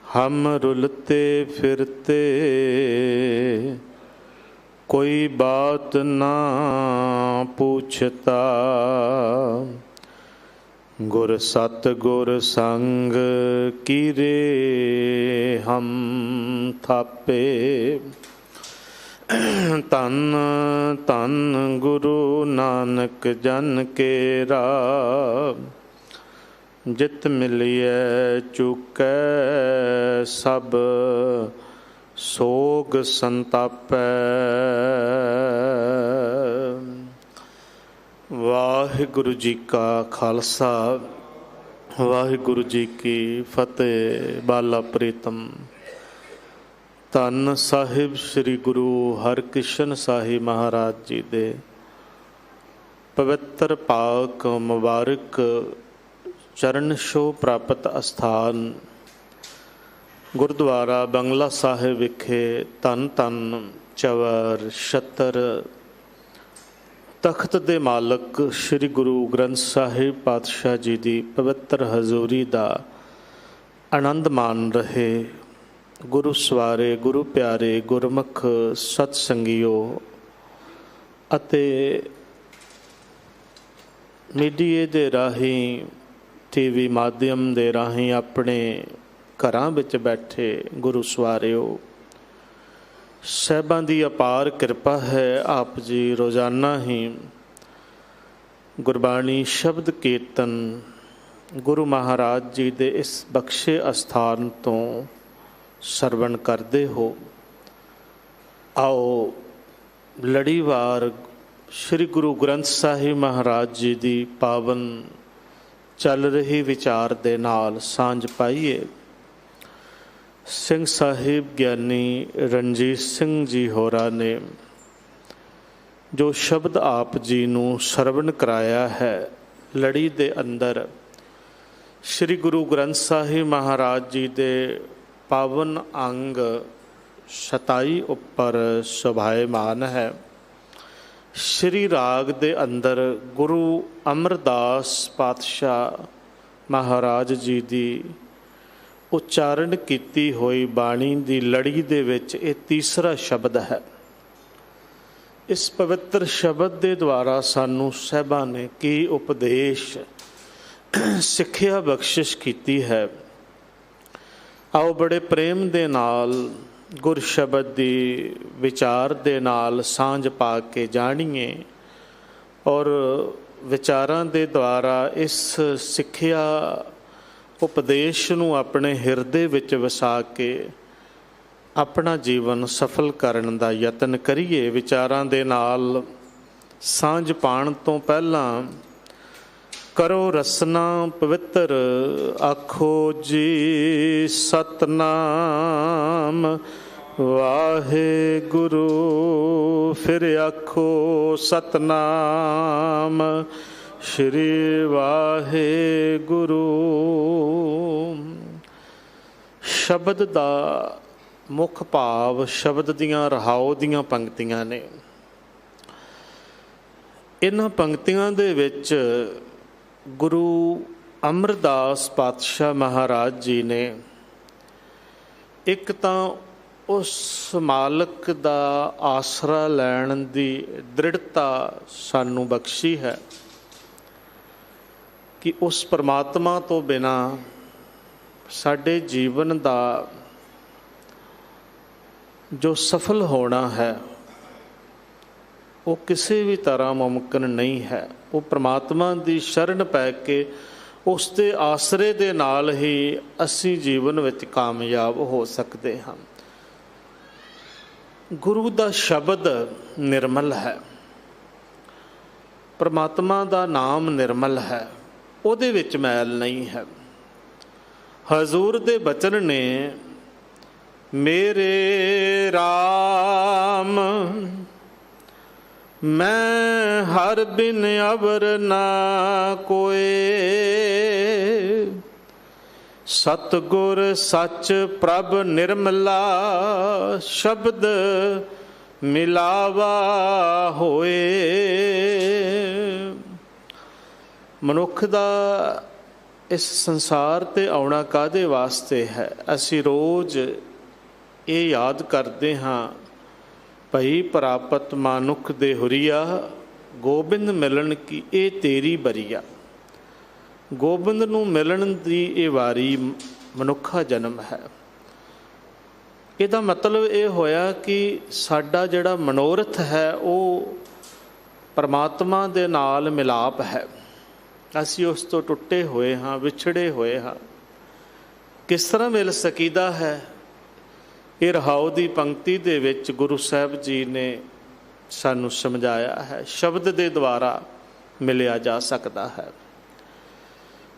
हम रुलते फिरते कोई बात ना पूछता, गुर सत गुर संग कीरे हम थापे। धन धन गुरु नानक जन केरा, जित मिलिए चुकै सब सोग संतापै। वाहिगुरु जी का खालसा, वाहिगुरु जी की फतेह। बाला प्रीतम धन साहिब श्री गुरु हरकृष्ण साहिब महाराज जी दे पवित्र पाक मुबारक चरण छोह प्राप्त अस्थान गुरुद्वारा बंगला साहिब विखे धन धन चवर छतर तख्त दे मालक श्री गुरु ग्रंथ साहिब पातशाह जी की पवित्र हजूरी का आनंद मान रहे गुरु सवारे गुरु प्यारे गुरमुख सतसंगियो अते मीडिए दे राही टीवी माध्यम दे राही अपने घरां विच बैठे गुरु सवारियो, साहिबां दी अपार किरपा है। आप जी रोज़ाना ही गुरबाणी शब्द कीर्तन गुरु महाराज जी दे इस बख्शे अस्थान तो सरवण करते हो। आओ लड़ीवार श्री गुरु ग्रंथ साहिब महाराज जी की पावन चल रही विचार दे नाल सांझ पाइए। सिंह साहिब ज्ञानी रणजीत सिंह जी होरा ने जो शब्द आप जी नूं सरवण कराया है, लड़ी दे अंदर श्री गुरु ग्रंथ साहिब महाराज जी दे पावन अंग 27 उपर शोभायमान है। श्री राग दे अंदर गुरु अमरदास पातशाह महाराज जी की उच्चारण की हुई बाणी की लड़ी दे विच ये तीसरा शब्द है। इस पवित्र शब्द के द्वारा सानू साहिबां ने की उपदेश सिक्ख्या बख्शिश की है। आओ बड़े प्रेम दे नाल गुर शब्द की विचार दे नाल सांझ पा के जानिए और विचारां दे द्वारा इस सिक्ख्या उपदेश नूं अपने हिरदे विच वसा के अपना जीवन सफल करन दा यतन करिए। विचारां दे नाल सांझ पाण तो पहला करो रसना पवित्र, आखो जी सतनाम वाहे गुरु, फिर आखो सतनाम श्री वाहे गुरु। शब्द दा मुख भाव शब्द दियां रहाओ दियां पंक्तियां ने। इन्हां पंक्तियां दे विच गुरु अमरदास पातशाह महाराज जी ने एक तां उस मालक दा आसरा लैण दी दृढ़ता सानू बख्शी है कि उस परमात्मा तो बिना साडे जीवन दा जो सफल होना है वो किसी भी तरह मुमकिन नहीं है। वो परमात्मा की शरण पै के उसके आसरे दे नाल ही असी जीवन विच कामयाब हो सकते हैं। गुरु का शब्द निर्मल है, परमात्मा का नाम निर्मल है, उहदे विच मैल नहीं है। हजूर दे बचन ने मेरे राम मैं हर बिन अवर ना कोए, सतगुर सच प्रभ निर्मला शब्द मिलावा होए। मनुख दा इस संसार ते आउणा काहदे वास्ते है। असी रोज़ ये याद करते हाँ, भई प्रापत मानुख दे हुरिया, गोबिंद मिलन की ये तेरी बरिया। गोबिंद नूं मिलन दी ये वारी मनुखा जन्म है। ਇਹਦਾ मतलब ये होया कि साडा जिहड़ा मनोरथ है वो परमात्मा दे नाल मिलाप है। असी उस तो टुटे हुए हाँ, विछड़े हुए हाँ। किस तरह मिल सकीदा है, ये रहाओ दी पंक्ति दे विच गुरु साहब जी ने सानू समझाया है। शब्द दे द्वारा मिलिया जा सकता है।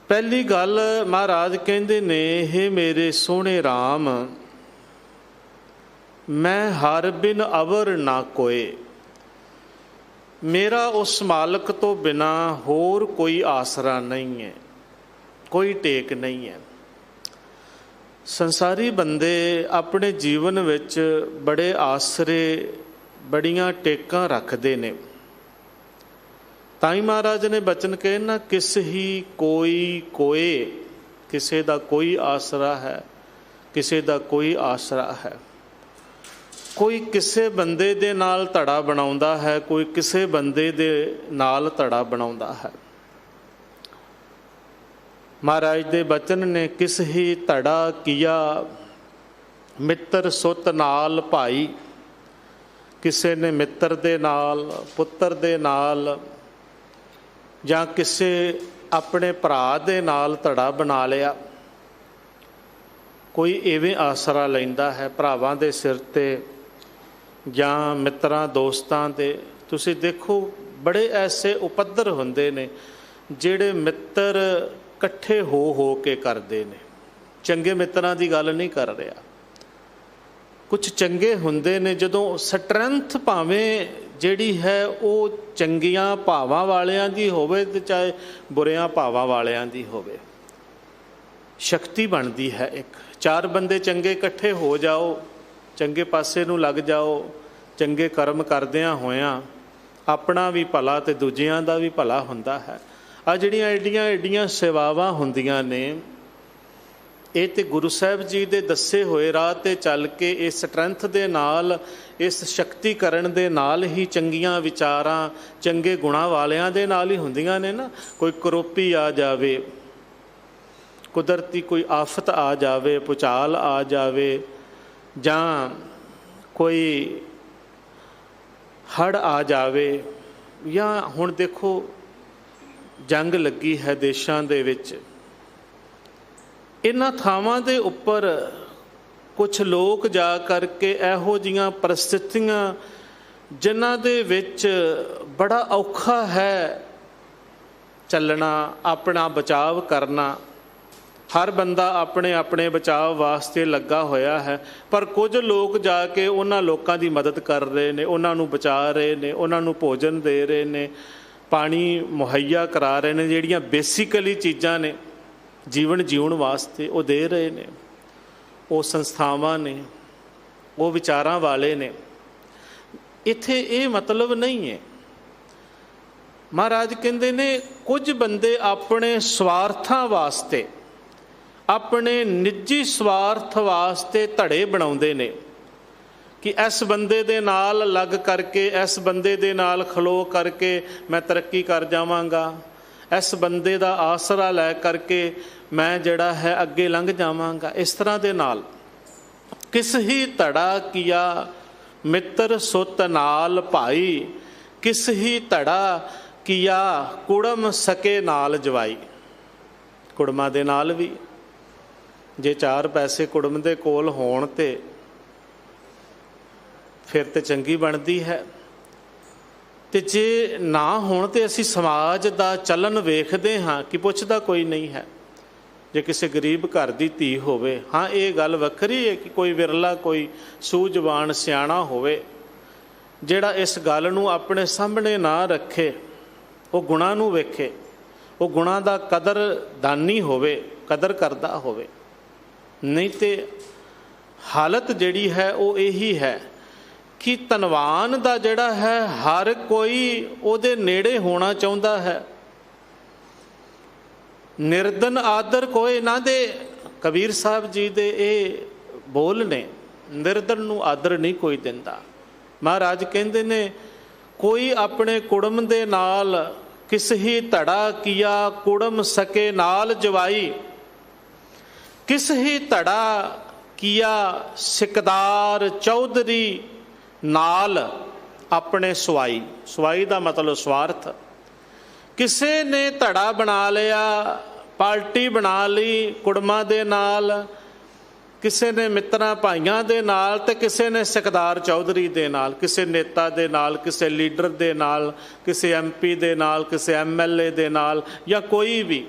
पहली गल महाराज कहंदे ने, हे मेरे सोहणे राम, मैं हर बिन अवर ना कोय। मेरा उस मालक तो बिना होर कोई आसरा नहीं है, कोई टेक नहीं है। संसारी बंदे अपने जीवन विच बड़े आसरे, बड़ियां टेकां रखते ने। ताई महाराज ने बचन कहे ना, किस ही कोई कोय, किसे दा कोई आसरा है, किसे दा कोई आसरा है। कोई किसे बंदे दे नाल धड़ा बनाउंदा है, कोई किसे बंदे दे नाल धड़ा बनाउंदा है। महाराज दे बचन ने, किस ही धड़ा किया मित्र सुत नाल भाई। किसे ने मित्र दे नाल, पुत्र दे नाल, जां किसे अपने भरा दे नाल धड़ा बना लिया। कोई इवें आसरा लैंदा है भरावां दे सिर ते जां मित्रां दोस्तां दे। तुसीं देखो बड़े ऐसे उपद्र हुंदे ने जिहड़े मित्र इकट्ठे हो के करदे ने। चंगे मित्रां दी गल नहीं कर रहा। कुछ चंगे हुंदे ने जदों स्ट्रेंथ भावें जिहड़ी है वो चंगियां भावां वालियां दी होवे ते चाहे बुरियां भावां वालियां दी होवे, शक्ति बनदी है एक। चार बंदे चंगे इकट्ठे हो जाओ, चंगे पासे नूं लग जाओ, चंगे कर्म करदियां होयां अपना भी भला ते दूजियां दा भी भला हुंदा है। आ जिहड़ियां एडियां एडियां सेवावां हुंदियां ने, ये तो गुरु साहब जी दे दसे होए राह ते चल के इस स्ट्रेंथ दे नाल, इस शक्तिकरण दे नाल ही चंगियां विचारां, चंगे गुणां वालियां दे नाल ही हुंदियां ने ना। कोई करोपी आ जावे, कुदरती कोई आफत आ जावे, भुचाल आ जावे, जां कोई हड़ आ जावे, या हुण देखो जंग लगी है देशां दे विच। इन्हां थावां दे उपर कुछ लोग जा करके इहो जिहियां परिस्थितियां जिन्हां दे विच बड़ा औखा है चलना, अपना बचाव करना। हर बंदा अपने अपने बचाव वास्ते लगा होया है, पर कुछ लोग जाके उन्हां लोकां दी मदद कर रहे ने, उन्हां नूं बचा रहे ने, उन्हां नूं भोजन दे रहे ने, पानी मुहैया करा रहे ने। जिहड़ियां बेसिकली चीज़ां ने जीवन जीउण वास्ते वो दे रहे ने। वो संस्थावां ने, वो विचारां वाले ने। इत्थे ये मतलब नहीं है। महाराज कहंदे ने, कुछ बंदे अपने स्वार्थां वास्ते, अपने निजी स्वार्थ वास्ते धड़े बनाउंदे ने कि इस बंदे दे नाल लग करके, इस बंदे दे नाल खलो करके मैं तरक्की कर जावांगा, इस बंदे दा आसरा लै करके मैं जिहड़ा है अगे लंघ जावांगा। इस तरह दे नाल किस ही धड़ा किया मित्र सुत नाल भाई, किस ही धड़ा किया कुड़म सके नाल जवाई। कुड़मा दे नाल भी जे चार पैसे कुड़म दे कोल होण ते फिर ते चंगी बनती है, ते जे ना होण ते असी समाज दा चलन वेखदे हाँ कि पुछदा कोई नहीं है। जे किसी गरीब घर दी धी होवे, हाँ ये गल वखरी है कि कोई विरला कोई सूझवान सियाणा होवे जिहड़ा इस गल नूं अपने सामने ना रखे, वो गुणां नूं वेखे, वो गुणां दा कदर दानी होवे, कदर करदा होवे। नहीं तो हालत जिहड़ी है वो यही है कि धनवान दा जिहड़ा है हर कोई उहदे नेड़े होना चाहुंदा है। ਨਿਰਦਨ ਆਦਰ ਕੋਏ ਨਾ ਦੇ। ਕਬੀਰ ਸਾਹਿਬ ਜੀ ਦੇ ਇਹ ਬੋਲ ਨੇ। ਨਿਰਦਨ ਨੂੰ ਆਦਰ ਨਹੀਂ ਕੋਈ ਦਿੰਦਾ। ਮਹਾਰਾਜ ਕਹਿੰਦੇ ਨੇ ਕੋਈ ਆਪਣੇ ਕੁੜਮ ਦੇ ਨਾਲ ਕਿਸ ਹੀ ਧੜਾ ਕੀਆ ਕੁੜਮ ਸਕੇ ਨਾਲ ਜਵਾਈ। ਕਿਸ ਹੀ ਧੜਾ ਕੀਆ ਸਿਕਦਾਰ ਚੌਧਰੀ ਨਾਲ ਆਪਣੇ ਸਵਾਈ। ਸਵਾਈ ਦਾ ਮਤਲਬ ਸਵਾਰਥ। ਕਿਸੇ ਨੇ ਧੜਾ ਬਣਾ ਲਿਆ, ਪਾਰਟੀ ਬਣਾ ਲਈ ਕੁੜਮਾਂ ਦੇ ਨਾਲ, ਕਿਸੇ ਨੇ ਮਿੱਤਰਾਂ ਭਾਈਆਂ ਦੇ ਨਾਲ, ਤੇ ਕਿਸੇ ਨੇ ਸਿਕਦਾਰ ਚੌਧਰੀ ਦੇ ਨਾਲ, ਕਿਸੇ ਨੇਤਾ ਦੇ ਨਾਲ, ਕਿਸੇ ਲੀਡਰ ਦੇ ਨਾਲ, ਕਿਸੇ MP ਦੇ ਨਾਲ, ਕਿਸੇ MLA ਦੇ ਨਾਲ, ਜਾਂ ਕੋਈ ਵੀ।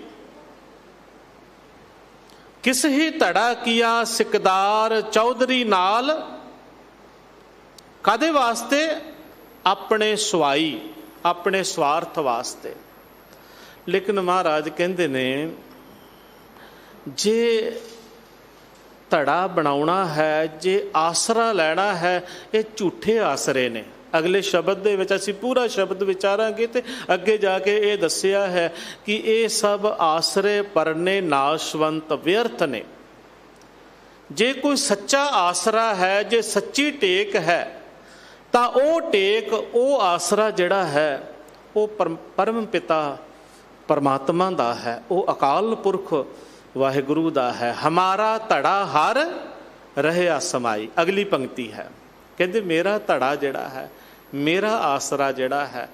ਕਿਸ ਹੀ ਧੜਾ ਕੀਆ ਸਿਕਦਾਰ ਚੌਧਰੀ ਨਾਲ। ਕਾਹਦੇ ਵਾਸਤੇ? ਆਪਣੇ ਸਵਾਈ, ਆਪਣੇ ਸਵਾਰਥ ਵਾਸਤੇ। ਲੇਕਿਨ ਮਹਾਰਾਜ ਕਹਿੰਦੇ ਨੇ ਜੇ ਧੜਾ ਬਣਾਉਣਾ ਹੈ, ਜੇ ਆਸਰਾ ਲੈਣਾ ਹੈ, ਇਹ ਝੂਠੇ ਆਸਰੇ ਨੇ। ਅਗਲੇ ਸ਼ਬਦ ਦੇ ਵਿੱਚ ਅਸੀਂ ਪੂਰਾ ਸ਼ਬਦ ਵਿਚਾਰਾਂਗੇ ਤੇ ਅੱਗੇ ਜਾ ਕੇ ਇਹ ਦੱਸਿਆ ਹੈ ਕਿ ਇਹ ਸਭ ਆਸਰੇ ਪਰਨੇ ਨਾਸ਼ਵੰਤ ਵਿਅਰਥ ਨੇ। ਜੇ ਕੋਈ ਸੱਚਾ ਆਸਰਾ ਹੈ, ਜੇ ਸੱਚੀ ਟੇਕ ਹੈ, ਤਾਂ ਉਹ ਟੇਕ, ਉਹ ਆਸਰਾ ਜਿਹੜਾ ਹੈ ਉਹ ਪਰਮ ਪਿਤਾ ਪਰਮਾਤਮਾ ਦਾ ਹੈ, ਉਹ ਅਕਾਲ ਪੁਰਖ ਵਾਹਿਗੁਰੂ ਦਾ ਹੈ। ਹਮਾਰਾ ਧੜਾ ਹਰ ਰਹਿਆ ਸਮਾਈ। ਅਗਲੀ ਪੰਕਤੀ ਹੈ, ਕਹਿੰਦੇ ਮੇਰਾ ਧੜਾ ਜਿਹੜਾ ਹੈ, ਮੇਰਾ ਆਸਰਾ ਜਿਹੜਾ ਹੈ,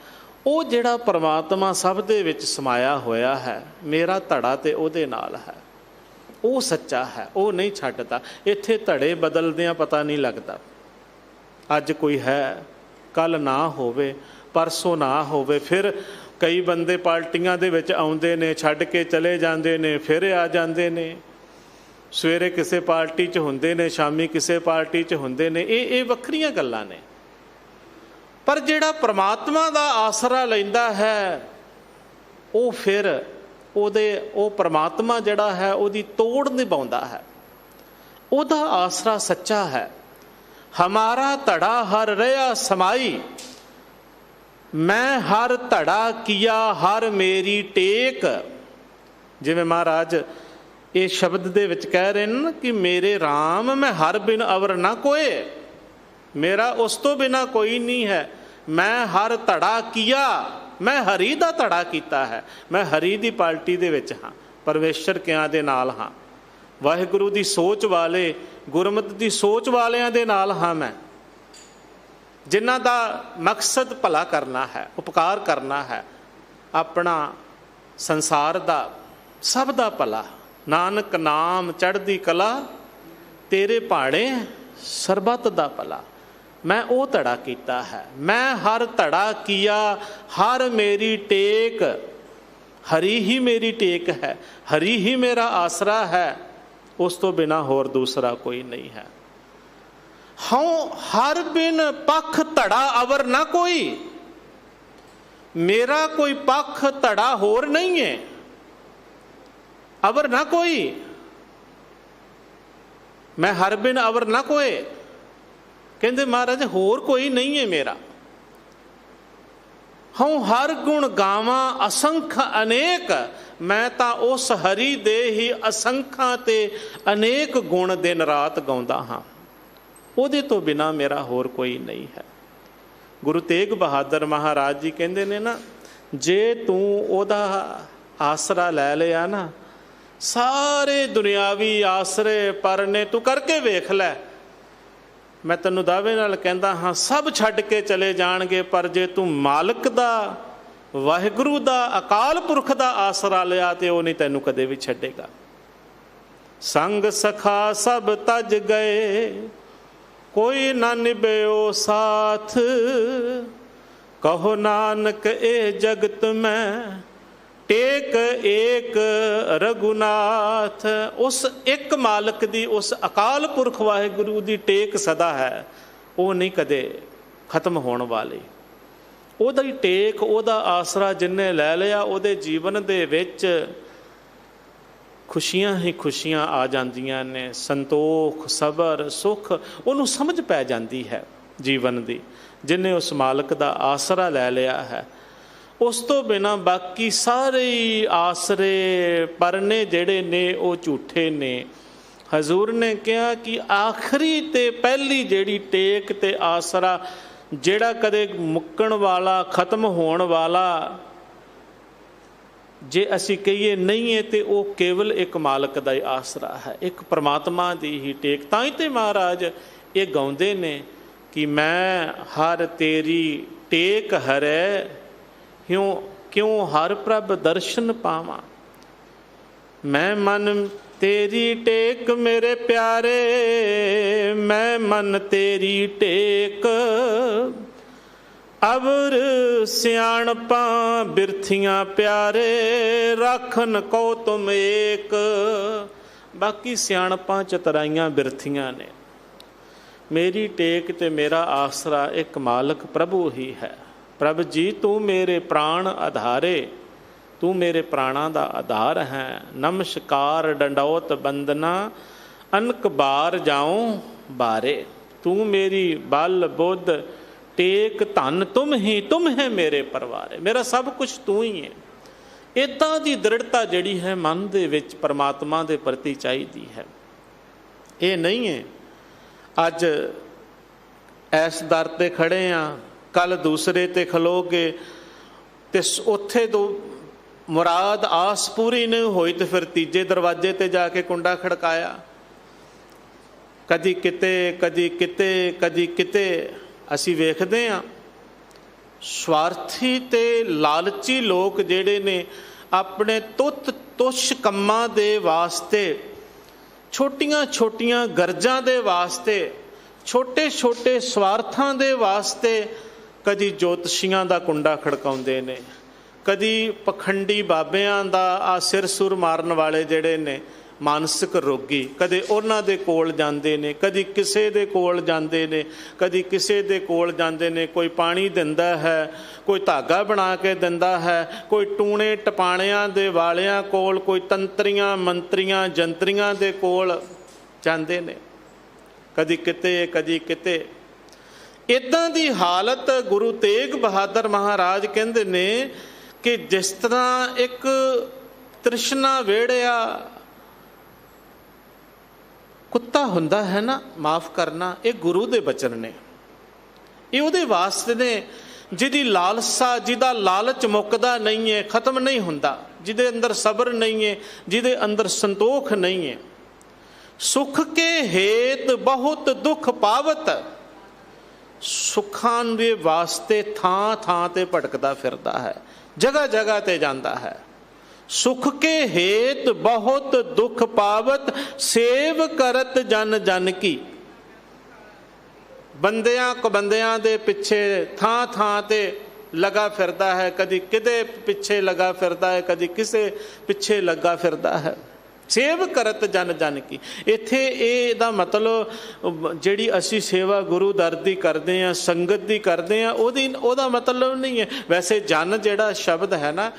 ਉਹ ਜਿਹੜਾ ਪਰਮਾਤਮਾ ਸਭ ਦੇ ਵਿੱਚ ਸਮਾਇਆ ਹੋਇਆ ਹੈ, ਮੇਰਾ ਧੜਾ ਤੇ ਉਹਦੇ ਨਾਲ ਹੈ। ਉਹ ਸੱਚਾ ਹੈ, ਉਹ ਨਹੀਂ ਛੱਡਦਾ। ਇੱਥੇ ਧੜੇ ਬਦਲਦਿਆਂ ਪਤਾ ਨਹੀਂ ਲੱਗਦਾ। ਅੱਜ ਕੋਈ ਹੈ, ਕੱਲ੍ਹ ਨਾ ਹੋਵੇ, ਪਰਸੋਂ ਨਾ ਹੋਵੇ। ਫਿਰ ਕਈ ਬੰਦੇ ਪਾਰਟੀਆਂ ਦੇ ਵਿੱਚ ਆਉਂਦੇ ਨੇ, ਛੱਡ ਕੇ ਚਲੇ ਜਾਂਦੇ ਨੇ, ਫਿਰ ਆ ਜਾਂਦੇ ਨੇ। ਸਵੇਰੇ ਕਿਸੇ ਪਾਰਟੀ 'ਚ ਹੁੰਦੇ ਨੇ, ਸ਼ਾਮੀ ਕਿਸੇ ਪਾਰਟੀ 'ਚ ਹੁੰਦੇ ਨੇ। ਇਹ ਵੱਖਰੀਆਂ ਗੱਲਾਂ ਨੇ। ਪਰ ਜਿਹੜਾ ਪ੍ਰਮਾਤਮਾ ਦਾ ਆਸਰਾ ਲੈਂਦਾ ਹੈ, ਉਹ ਫਿਰ ਉਹ ਪ੍ਰਮਾਤਮਾ ਜਿਹੜਾ ਹੈ ਉਹਦੀ ਤੋੜ ਨਿਭਾਉਂਦਾ ਹੈ। ਉਹਦਾ ਆਸਰਾ ਸੱਚਾ ਹੈ। ਹਮਾਰਾ ਧੜਾ ਹਰ ਰਹਿਆ ਸਮਾਈ। ਮੈਂ ਹਰ ਧੜਾ ਕੀਆ ਹਰ ਮੇਰੀ ਟੇਕ। ਜਿਵੇਂ ਮਹਾਰਾਜ ਇਹ ਸ਼ਬਦ ਦੇ ਵਿੱਚ ਕਹਿ ਰਹੇ ਨੇ ਕਿ ਮੇਰੇ RAM ਮੈਂ ਹਰ ਬਿਨ ਅਵਰ ਨਾ ਕੋਏ। ਮੇਰਾ ਉਸ ਤੋਂ ਬਿਨਾ ਕੋਈ ਨਹੀਂ ਹੈ। ਮੈਂ ਹਰ ਧੜਾ ਕੀਆ, ਮੈਂ ਹਰੀ ਦਾ ਧੜਾ ਕੀਤਾ ਹੈ। ਮੈਂ ਹਰੀ ਦੀ ਪਾਰਟੀ ਦੇ ਵਿੱਚ ਹਾਂ, ਪਰਮੇਸ਼ਰ ਕਿਆਂ ਦੇ ਨਾਲ ਹਾਂ, ਵਾਹਿਗੁਰੂ ਦੀ ਸੋਚ ਵਾਲੇ, ਗੁਰਮਤਿ ਦੀ ਸੋਚ ਵਾਲਿਆਂ ਦੇ ਨਾਲ ਹਾਂ ਮੈਂ, ਜਿਨ੍ਹਾਂ ਦਾ ਮਕਸਦ ਭਲਾ ਕਰਨਾ ਹੈ, ਉਪਕਾਰ ਕਰਨਾ ਹੈ, ਆਪਣਾ ਸੰਸਾਰ ਦਾ, ਸਭ ਦਾ ਭਲਾ। ਨਾਨਕ ਨਾਮ ਚੜ੍ਹਦੀ ਕਲਾ, ਤੇਰੇ ਭਾਣੇ ਸਰਬੱਤ ਦਾ ਭਲਾ। ਮੈਂ ਉਹ ਧੜਾ ਕੀਤਾ ਹੈ। ਮੈਂ ਹਰ ਧੜਾ ਕੀਆ ਹਰ ਮੇਰੀ ਟੇਕ। ਹਰੀ ਹੀ ਮੇਰੀ ਟੇਕ ਹੈ, ਹਰੀ ਹੀ ਮੇਰਾ ਆਸਰਾ ਹੈ। ਉਸ ਤੋਂ ਬਿਨਾਂ ਹੋਰ ਦੂਸਰਾ ਕੋਈ ਨਹੀਂ ਹੈ। ਹਉ ਹਰ ਬਿਨ ਪੱਖ ਧੜਾ ਅਵਰ ਨਾ ਕੋਈ। ਮੇਰਾ ਕੋਈ ਪੱਖ ਧੜਾ ਹੋਰ ਨਹੀਂ ਹੈ। ਅਵਰ ਨਾ ਕੋਈ, ਮੈਂ ਹਰ ਬਿਨ ਅਵਰ ਨਾ ਕੋਏ। ਕਹਿੰਦੇ ਮਹਾਰਾਜ ਹੋਰ ਕੋਈ ਨਹੀਂ ਹੈ ਮੇਰਾ। ਹਉ ਹਰ ਗੁਣ ਗਾਵਾਂ ਅਸੰਖ ਅਨੇਕ। ਮੈਂ ਤਾਂ ਉਸ ਹਰੀ ਦੇ ਹੀ ਅਸੰਖਾਂ ਤੇ ਅਨੇਕ ਗੁਣ ਦਿਨ ਰਾਤ ਗਾਉਂਦਾ ਹਾਂ। ਉਹਦੇ ਤੋਂ ਬਿਨਾਂ ਮੇਰਾ ਹੋਰ ਕੋਈ ਨਹੀਂ ਹੈ। ਗੁਰੂ ਤੇਗ ਬਹਾਦਰ ਮਹਾਰਾਜ ਜੀ ਕਹਿੰਦੇ ਨੇ ਨਾ, ਜੇ ਤੂੰ ਉਹਦਾ ਆਸਰਾ ਲੈ ਲਿਆ ਨਾ, ਸਾਰੇ ਦੁਨਿਆਵੀ ਆਸਰੇ ਪਰਨੇ ਤੂੰ ਕਰਕੇ ਵੇਖ ਲੈ, ਮੈਂ ਤੈਨੂੰ ਦਾਅਵੇ ਨਾਲ ਕਹਿੰਦਾ ਹਾਂ ਸਭ ਛੱਡ ਕੇ ਚਲੇ ਜਾਣਗੇ। ਪਰ ਜੇ ਤੂੰ ਮਾਲਕ ਦਾ, ਵਾਹਿਗੁਰੂ ਦਾ, ਅਕਾਲ ਪੁਰਖ ਦਾ ਆਸਰਾ ਲਿਆ ਤੇ ਉਹ ਨਹੀਂ ਤੈਨੂੰ ਕਦੇ ਵੀ ਛੱਡੇਗਾ। ਸੰਗ ਸਖਾ ਸਭ ਤਜ ਗਏ, ਕੋਈ ਨਾ ਨਿਭਿਓ ਸਾਥ। ਕਹੋ ਨਾਨਕ ਇਹ ਜਗਤ ਮੈਂ, ਟੇਕ ਏਕ ਰਘੁਨਾਥ। ਉਸ ਇੱਕ ਮਾਲਕ ਦੀ, ਉਸ ਅਕਾਲ ਪੁਰਖ ਵਾਹਿਗੁਰੂ ਦੀ ਟੇਕ ਸਦਾ ਹੈ। ਉਹ ਨਹੀਂ ਕਦੇ ਖਤਮ ਹੋਣ ਵਾਲੀ। ਉਹਦਾ ਹੀ ਟੇਕ, ਉਹਦਾ ਆਸਰਾ ਜਿੰਨੇ ਲੈ ਲਿਆ, ਉਹਦੇ ਜੀਵਨ ਦੇ ਵਿੱਚ ਖੁਸ਼ੀਆਂ ਹੀ ਖੁਸ਼ੀਆਂ ਆ ਜਾਂਦੀਆਂ ਨੇ। ਸੰਤੋਖ, ਸਬਰ, ਸੁੱਖ ਉਹਨੂੰ ਸਮਝ ਪੈ ਜਾਂਦੀ ਹੈ ਜੀਵਨ ਦੀ। ਜਿਹਨੇ ਉਸ ਮਾਲਕ ਦਾ ਆਸਰਾ ਲੈ ਲਿਆ ਹੈ, उस तो बिना बाकी सारे आसरे परने जिहड़े ने वो झूठे ने। हजूर ने कहा कि आखिरी ते पहली जिहड़ी टेक ते आसरा जिहड़ा कदे मुक्कण वाला खत्म होण वाला जे असी कहिए नहीं है तो वह केवल एक मालक का ही आसरा है, एक परमात्मा की ही टेक। तां ते महाराज ये गाउंदे ने कि मैं हर तेरी टेक हरै क्यों हर प्रभ दर्शन पावां। मैं मन तेरी टेक मेरे प्यारे, मैं मन तेरी टेक अवर सियाणपा बिरथियां प्यारे, राखन को तुम एक। बाकी सियाणपा चतराइयां बिरथियां ने, मेरी टेक ते मेरा आसरा एक मालक प्रभु ही है। प्रभ जी तू मेरे प्राण आधारे, तू मेरे प्राणा का आधार है। नमस्कार डंडौत बंदना अनक बार जाऊं बारे, तू मेरी बल बुद्ध टेक धन तुम ही, तुम है मेरे परवारे, मेरा सब कुछ तू ही है। इदां दी दृढ़ता जिहड़ी है मन दे विच परमात्मा दे प्रति चाहिदी है। ये नहीं है अज इस दर ते खड़े हाँ कल दूसरे ते खलोगे ते उत्थे तो मुराद आस पूरी नहीं होई तो फिर तीजे दरवाजे ते जाके कुंडा खड़काया। कदी किते कदी किते कदी किते असी वेखदे हाँ स्वार्थी ते लालची लोग जिहड़े ने अपने तुच्छ कम्मां दे वास्ते, छोटियां छोटियां गरजां दे वास्ते, छोटे छोटे स्वार्थां दे वास्ते कदी ज्योतिषियां दा कुंडा खड़काउंदे ने, कदी पखंडी बाबियां दा आ सिर सुर मारन वाले जिहड़े ने मानसिक रोगी, कदे उन्हां दे कोल जांदे ने, कदी किसे दे कोल जांदे ने, कदी किसे दे कोल जांदे ने। कोई पानी दिंदा है, कोई धागा बना के दिंदा है, कोई टूणे टपाणियां दे वालियां कोल, कोई तंत्रियां मंत्रियां जंत्रियां दे कोल जांदे ने, कदी किते कदी किते। इदां दी हालत गुरु तेग बहादुर महाराज कहंदे ने कि जिस तरह एक तृष्णा वेड़िया कुत्ता हुंदा है ना, माफ़ करना, ये गुरु दे बचन ने, ये उहदे वास्ते ने जिहदी लालसा, जिहदा लालच मुकदा नहीं है, खत्म नहीं हुंदा, जिहदे अंदर सबर नहीं है, जिहदे अंदर संतोख नहीं है। सुख के हेत बहुत दुख पावत, सुखां दे वास्ते थां थां ते भटकदा फिरदा है, जगह जगह ते जांदा है। सुख के हेत बहुत दुख पावत, सेव करत जन जन की। बंदियां को बंदियां दे पिछे थां थां ते लगा फिरदा है, कदी किदे पिछे लगा फिरदा है, कदी किसे पिछे लगा फिरदा है। सेव करत जन जन की, इत्थे इहदा मतलब जिहड़ी असी सेवा गुरु दर दी करदे आ, संगत दी करदे आ, ओहदा मतलब नहीं है। वैसे जन जिहड़ा शब्द है ना,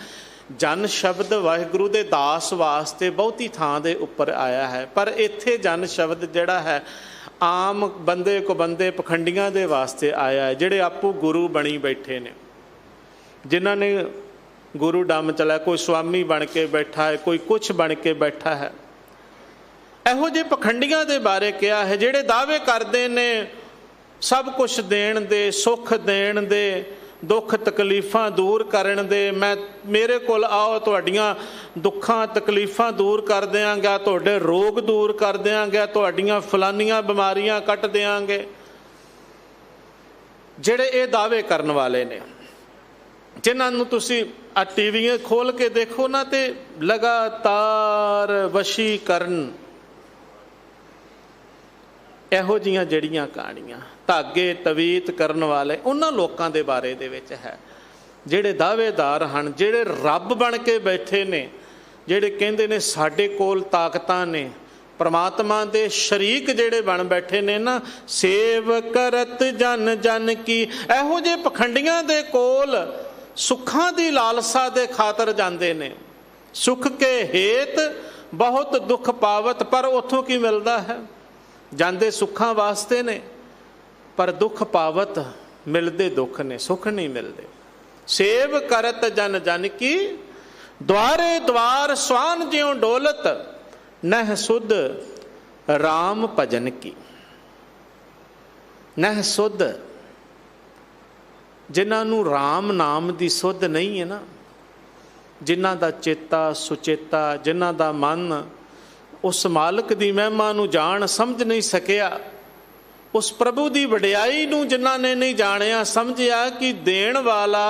जन शब्द वाहिगुरु दे दास वास्ते बहुती थां दे उपर आया है, पर इत्थे जन शब्द जिहड़ा है आम बंदे को बंदे पखंडियां दे वास्ते आया है, जिहड़े आपू गुरु बनी बैठे ने, जिन्हां ने गुरु डम चला, कोई स्वामी बन के बैठा है, कोई कुछ बन के बैठा है। इहो जे पखंडियां दे बारे कहा है, जिहड़े दावे करदे ने सब कुछ देण दे, सुख देण दे, दुख तकलीफ़ां दूर करन दे, मैं मेरे कोल आओ तुहाडियां दुखां तकलीफ़ां दूर कर देंगा, तुहाडे रोग दूर कर देंगे, तुहाडियां फलानियां बीमारियां कट देंगे। जिहड़े ये दावे करन वाले ने, जिन्हां नूं तुसीं आ टीवी खोल के देखो ना, ते लगातार वशीकरण, इहो जिहियां जड़ियां कहानियां, धागे तवीत करन वाले उन्हां लोकां दे बारे दे विच है, जिहड़े दावेदार हन, जिहड़े रब बन के बैठे ने, जिहड़े कहंदे ने साडे कोल ताकतां ने, परमात्मा दे शरीक जिहड़े बन बैठे ने ना, सेव करत जन जन की। इहो जे पखंडियां दे कोल सुखां दी लालसा दे खातर जांदे ने, सुख के हेत बहुत दुख पावत, पर उत्थों की मिलदा है? जांदे सुखां वास्ते ने, पर दुख पावत, मिलदे दुख ने, सुख नहीं मिलदे। सेव करत जन जन की, द्वारे द्वार स्वान ज्यों डोलत, नह सुध राम भजन की। नह सुध, जिन्हां नूं राम नाम दी सुध नहीं है ना, जिन्हां दा चेता सुचेता, जिन्हां दा मन उस मालक दी महिमा नूं जाण समझ नहीं सकिया, उस प्रभु की वडियाई नूं जिन्हां ने नहीं जानिया समझिया कि देण वाला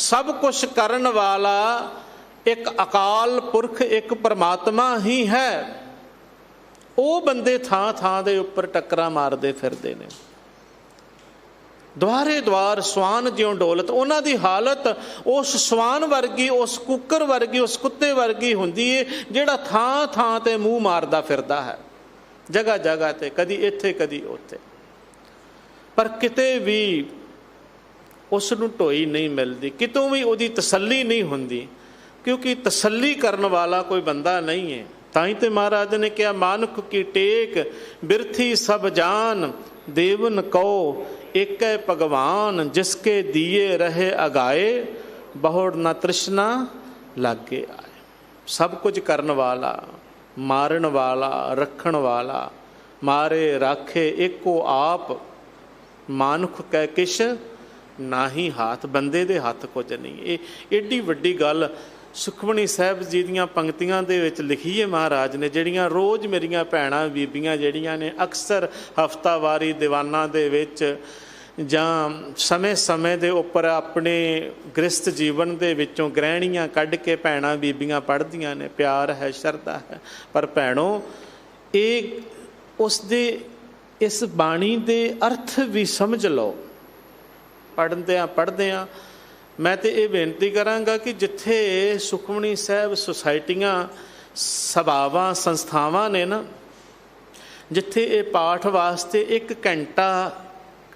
सब कुछ करन वाला एक अकाल पुरख एक परमात्मा ही है, वो बंदे थां थां दे उपर टक्करां मारदे फिरदे ने। द्वारे द्वार स्वान ज्यों डोलत, उन्हां दी हालत उस स्वान वर्गी, उस कुकर वर्गी, उस कुत्ते वर्गी हुंदी है जिहड़ा थां थां ते मूँह मारदा फिरदा है, जगह जगह ते, कदी इत्थे कदी उत्थे, पर किते भी उस नूं ढोई नहीं मिलती, कितों भी उहदी तसल्ली नहीं हुंदी, क्योंकि तसल्ली करन वाला कोई बंदा नहीं है। ताई ते महाराज ने कहा, मानुख की टेक बिरथी सब जान, देवन कहो एक भगवान, जिसके दिए रहे अगाए, बहुड़ न तृष्णा लागे आए। सब कुछ करन वाला, मारन वाला, रखण वाला, मारे राखे एको आप, मानुख कै किश नाही हाथ, बंदे दे हाथ कुछ नहीं। ये एडी वड्डी गल सुखमनी साहब जी दीयां पंक्तियां दे विच लिखी है महाराज ने, जिहड़ियां रोज़ मेरियां भैणां बीबियां जिहड़ियां ने अक्सर हफ्तावारी दीवानां दे विच जां समय समय दे उपर अपने गृहस्थ जीवन दे विचों गृहणियां कढ के भैणां बीबियां पढ़दियां ने। प्यार है, शरधा है, पर भैणों ये उस दे इस बाणी दे अर्थ भी समझ लो। पढ़दे मैं तो ये बेनती करांगा कि जिथे सुखमनी साहब सोसाइटियां सभावां संस्थावां ने ना, जिथे ये पाठ वास्ते एक घंटा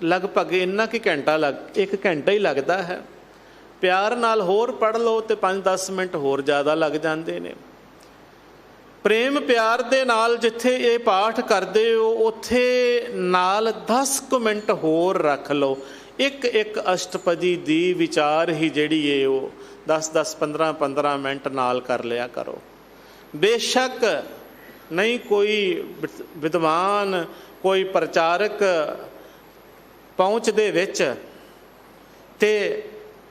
लगभग इन्ना कि घंटा एक घंटा ही लगता है, प्यार नाल होर पढ़ लो तो 5-10 मिनट होर ज़्यादा लग जाते हैं। प्रेम प्यार दे नाल जिथे ये पाठ करते हो उत्थे नाल 10 मिनट होर रख लो। एक एक अष्टपदी दी विचार ही जिहड़ी है वो 10-10 15-15 मिनट नाल कर लिया करो। बेशक नहीं कोई विद्वान कोई प्रचारक पहुँच दे विच ते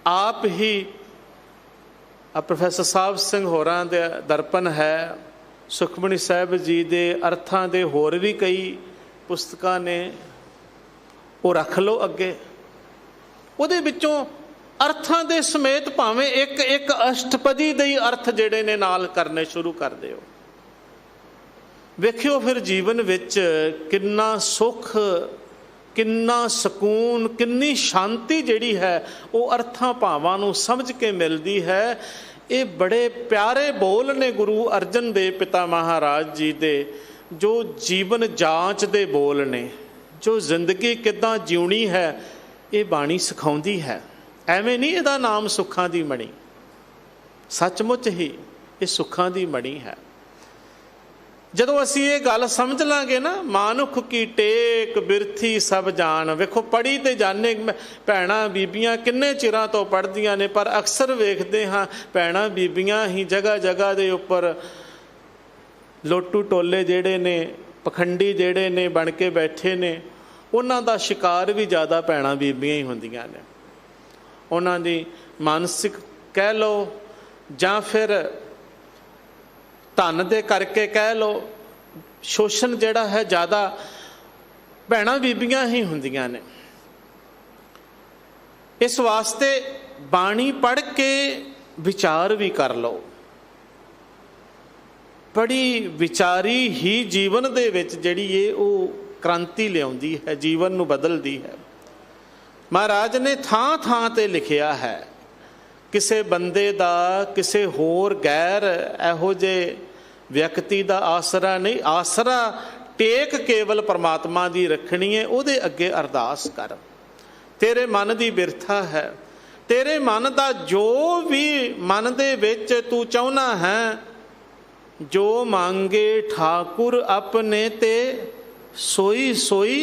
आप ही प्रोफैसर साहब सिंह होरां दे दर्पण है, सुखमनी साहब जी दे अर्थां दे होर भी कई पुस्तकां ने, वो रख लो अगे। ਉਹਦੇ ਵਿੱਚੋਂ ਅਰਥਾਂ ਦੇ ਸਮੇਤ ਭਾਵੇਂ ਇੱਕ ਇੱਕ ਅਸ਼ਟਪਦੀ ਦੇ ਹੀ ਅਰਥ ਜਿਹੜੇ ਨੇ ਨਾਲ ਕਰਨੇ ਸ਼ੁਰੂ ਕਰ ਦਿਓ। ਵੇਖਿਓ ਫਿਰ ਜੀਵਨ ਵਿੱਚ ਕਿੰਨਾ ਸੁੱਖ, ਕਿੰਨਾ ਸਕੂਨ, ਕਿੰਨੀ ਸ਼ਾਂਤੀ ਜਿਹੜੀ ਹੈ ਉਹ ਅਰਥਾਂ ਭਾਵਾਂ ਨੂੰ ਸਮਝ ਕੇ ਮਿਲਦੀ ਹੈ। ਇਹ ਬੜੇ ਪਿਆਰੇ ਬੋਲ ਨੇ ਗੁਰੂ ਅਰਜਨ ਦੇਵ ਪਿਤਾ ਮਹਾਰਾਜ ਜੀ ਦੇ, ਜੋ ਜੀਵਨ ਜਾਂਚ ਦੇ ਬੋਲ ਨੇ, ਜੋ ਜ਼ਿੰਦਗੀ ਕਿੱਦਾਂ ਜਿਉਣੀ ਹੈ ਇਹ ਬਾਣੀ ਸਿਖਾਉਂਦੀ ਹੈ। ਐਵੇਂ ਨਹੀਂ ਇਹਦਾ ਨਾਮ ਸੁੱਖਾਂ ਦੀ ਮਣੀ, ਸੱਚਮੁੱਚ ਹੀ ਇਹ ਸੁੱਖਾਂ ਦੀ ਮਣੀ ਹੈ। ਜਦੋਂ ਅਸੀਂ ਇਹ ਗੱਲ ਸਮਝ ਲਾਂਗੇ ਨਾ, ਮਾਨੁਖ ਕੀ ਟੇਕ ਬਿਰਥੀ ਸਭ ਜਾਣ। ਵੇਖੋ ਪੜ੍ਹੀ ਤੇ ਜਾਣੇ ਭੈਣਾਂ ਬੀਬੀਆਂ ਕਿੰਨੇ ਚਿਰਾਂ ਤੋਂ ਪੜ੍ਹਦੀਆਂ ਨੇ, ਪਰ ਅਕਸਰ ਵੇਖਦੇ ਹਾਂ ਭੈਣਾਂ ਬੀਬੀਆਂ ਹੀ ਜਗ੍ਹਾ ਜਗ੍ਹਾ ਦੇ ਉੱਪਰ ਲੋਟੂ ਟੋਲੇ ਜਿਹੜੇ ਨੇ, ਪਖੰਡੀ ਜਿਹੜੇ ਨੇ ਬਣ ਕੇ ਬੈਠੇ ਨੇ, ਉਹਨਾਂ ਦਾ ਸ਼ਿਕਾਰ ਵੀ ਜ਼ਿਆਦਾ ਭੈਣਾਂ ਬੀਬੀਆਂ ਹੀ ਹੁੰਦੀਆਂ ਨੇ। ਉਹਨਾਂ ਦੀ ਮਾਨਸਿਕ ਕਹਿ ਲਓ ਜਾਂ ਫਿਰ ਧਨ ਦੇ ਕਰਕੇ ਕਹਿ ਲਓ, ਸ਼ੋਸ਼ਣ ਜਿਹੜਾ ਹੈ ਜ਼ਿਆਦਾ ਭੈਣਾਂ ਬੀਬੀਆਂ ਹੀ ਹੁੰਦੀਆਂ ਨੇ। ਇਸ ਵਾਸਤੇ ਬਾਣੀ ਪੜ੍ਹ ਕੇ ਵਿਚਾਰ ਵੀ ਕਰ ਲਓ। ਬੜੀ ਵਿਚਾਰੀ ਹੀ ਜੀਵਨ ਦੇ ਵਿੱਚ ਜਿਹੜੀ ਏ ਉਹ क्रांति लियाउंदी है, जीवन नूं बदलदी है। महाराज ने थां थां ते लिखिया है, किसे बंदे दा किसे होर गैर इहो जे व्यक्ति दा आसरा नहीं, आसरा टेक केवल परमात्मा दी रखनी है। उहदे अगे अरदास कर, तेरे मन दी बिरथा है, तेरे मन दा जो भी मन दे विच तू चाहुना है, जो मांगे ठाकुर अपने ते सोई सोई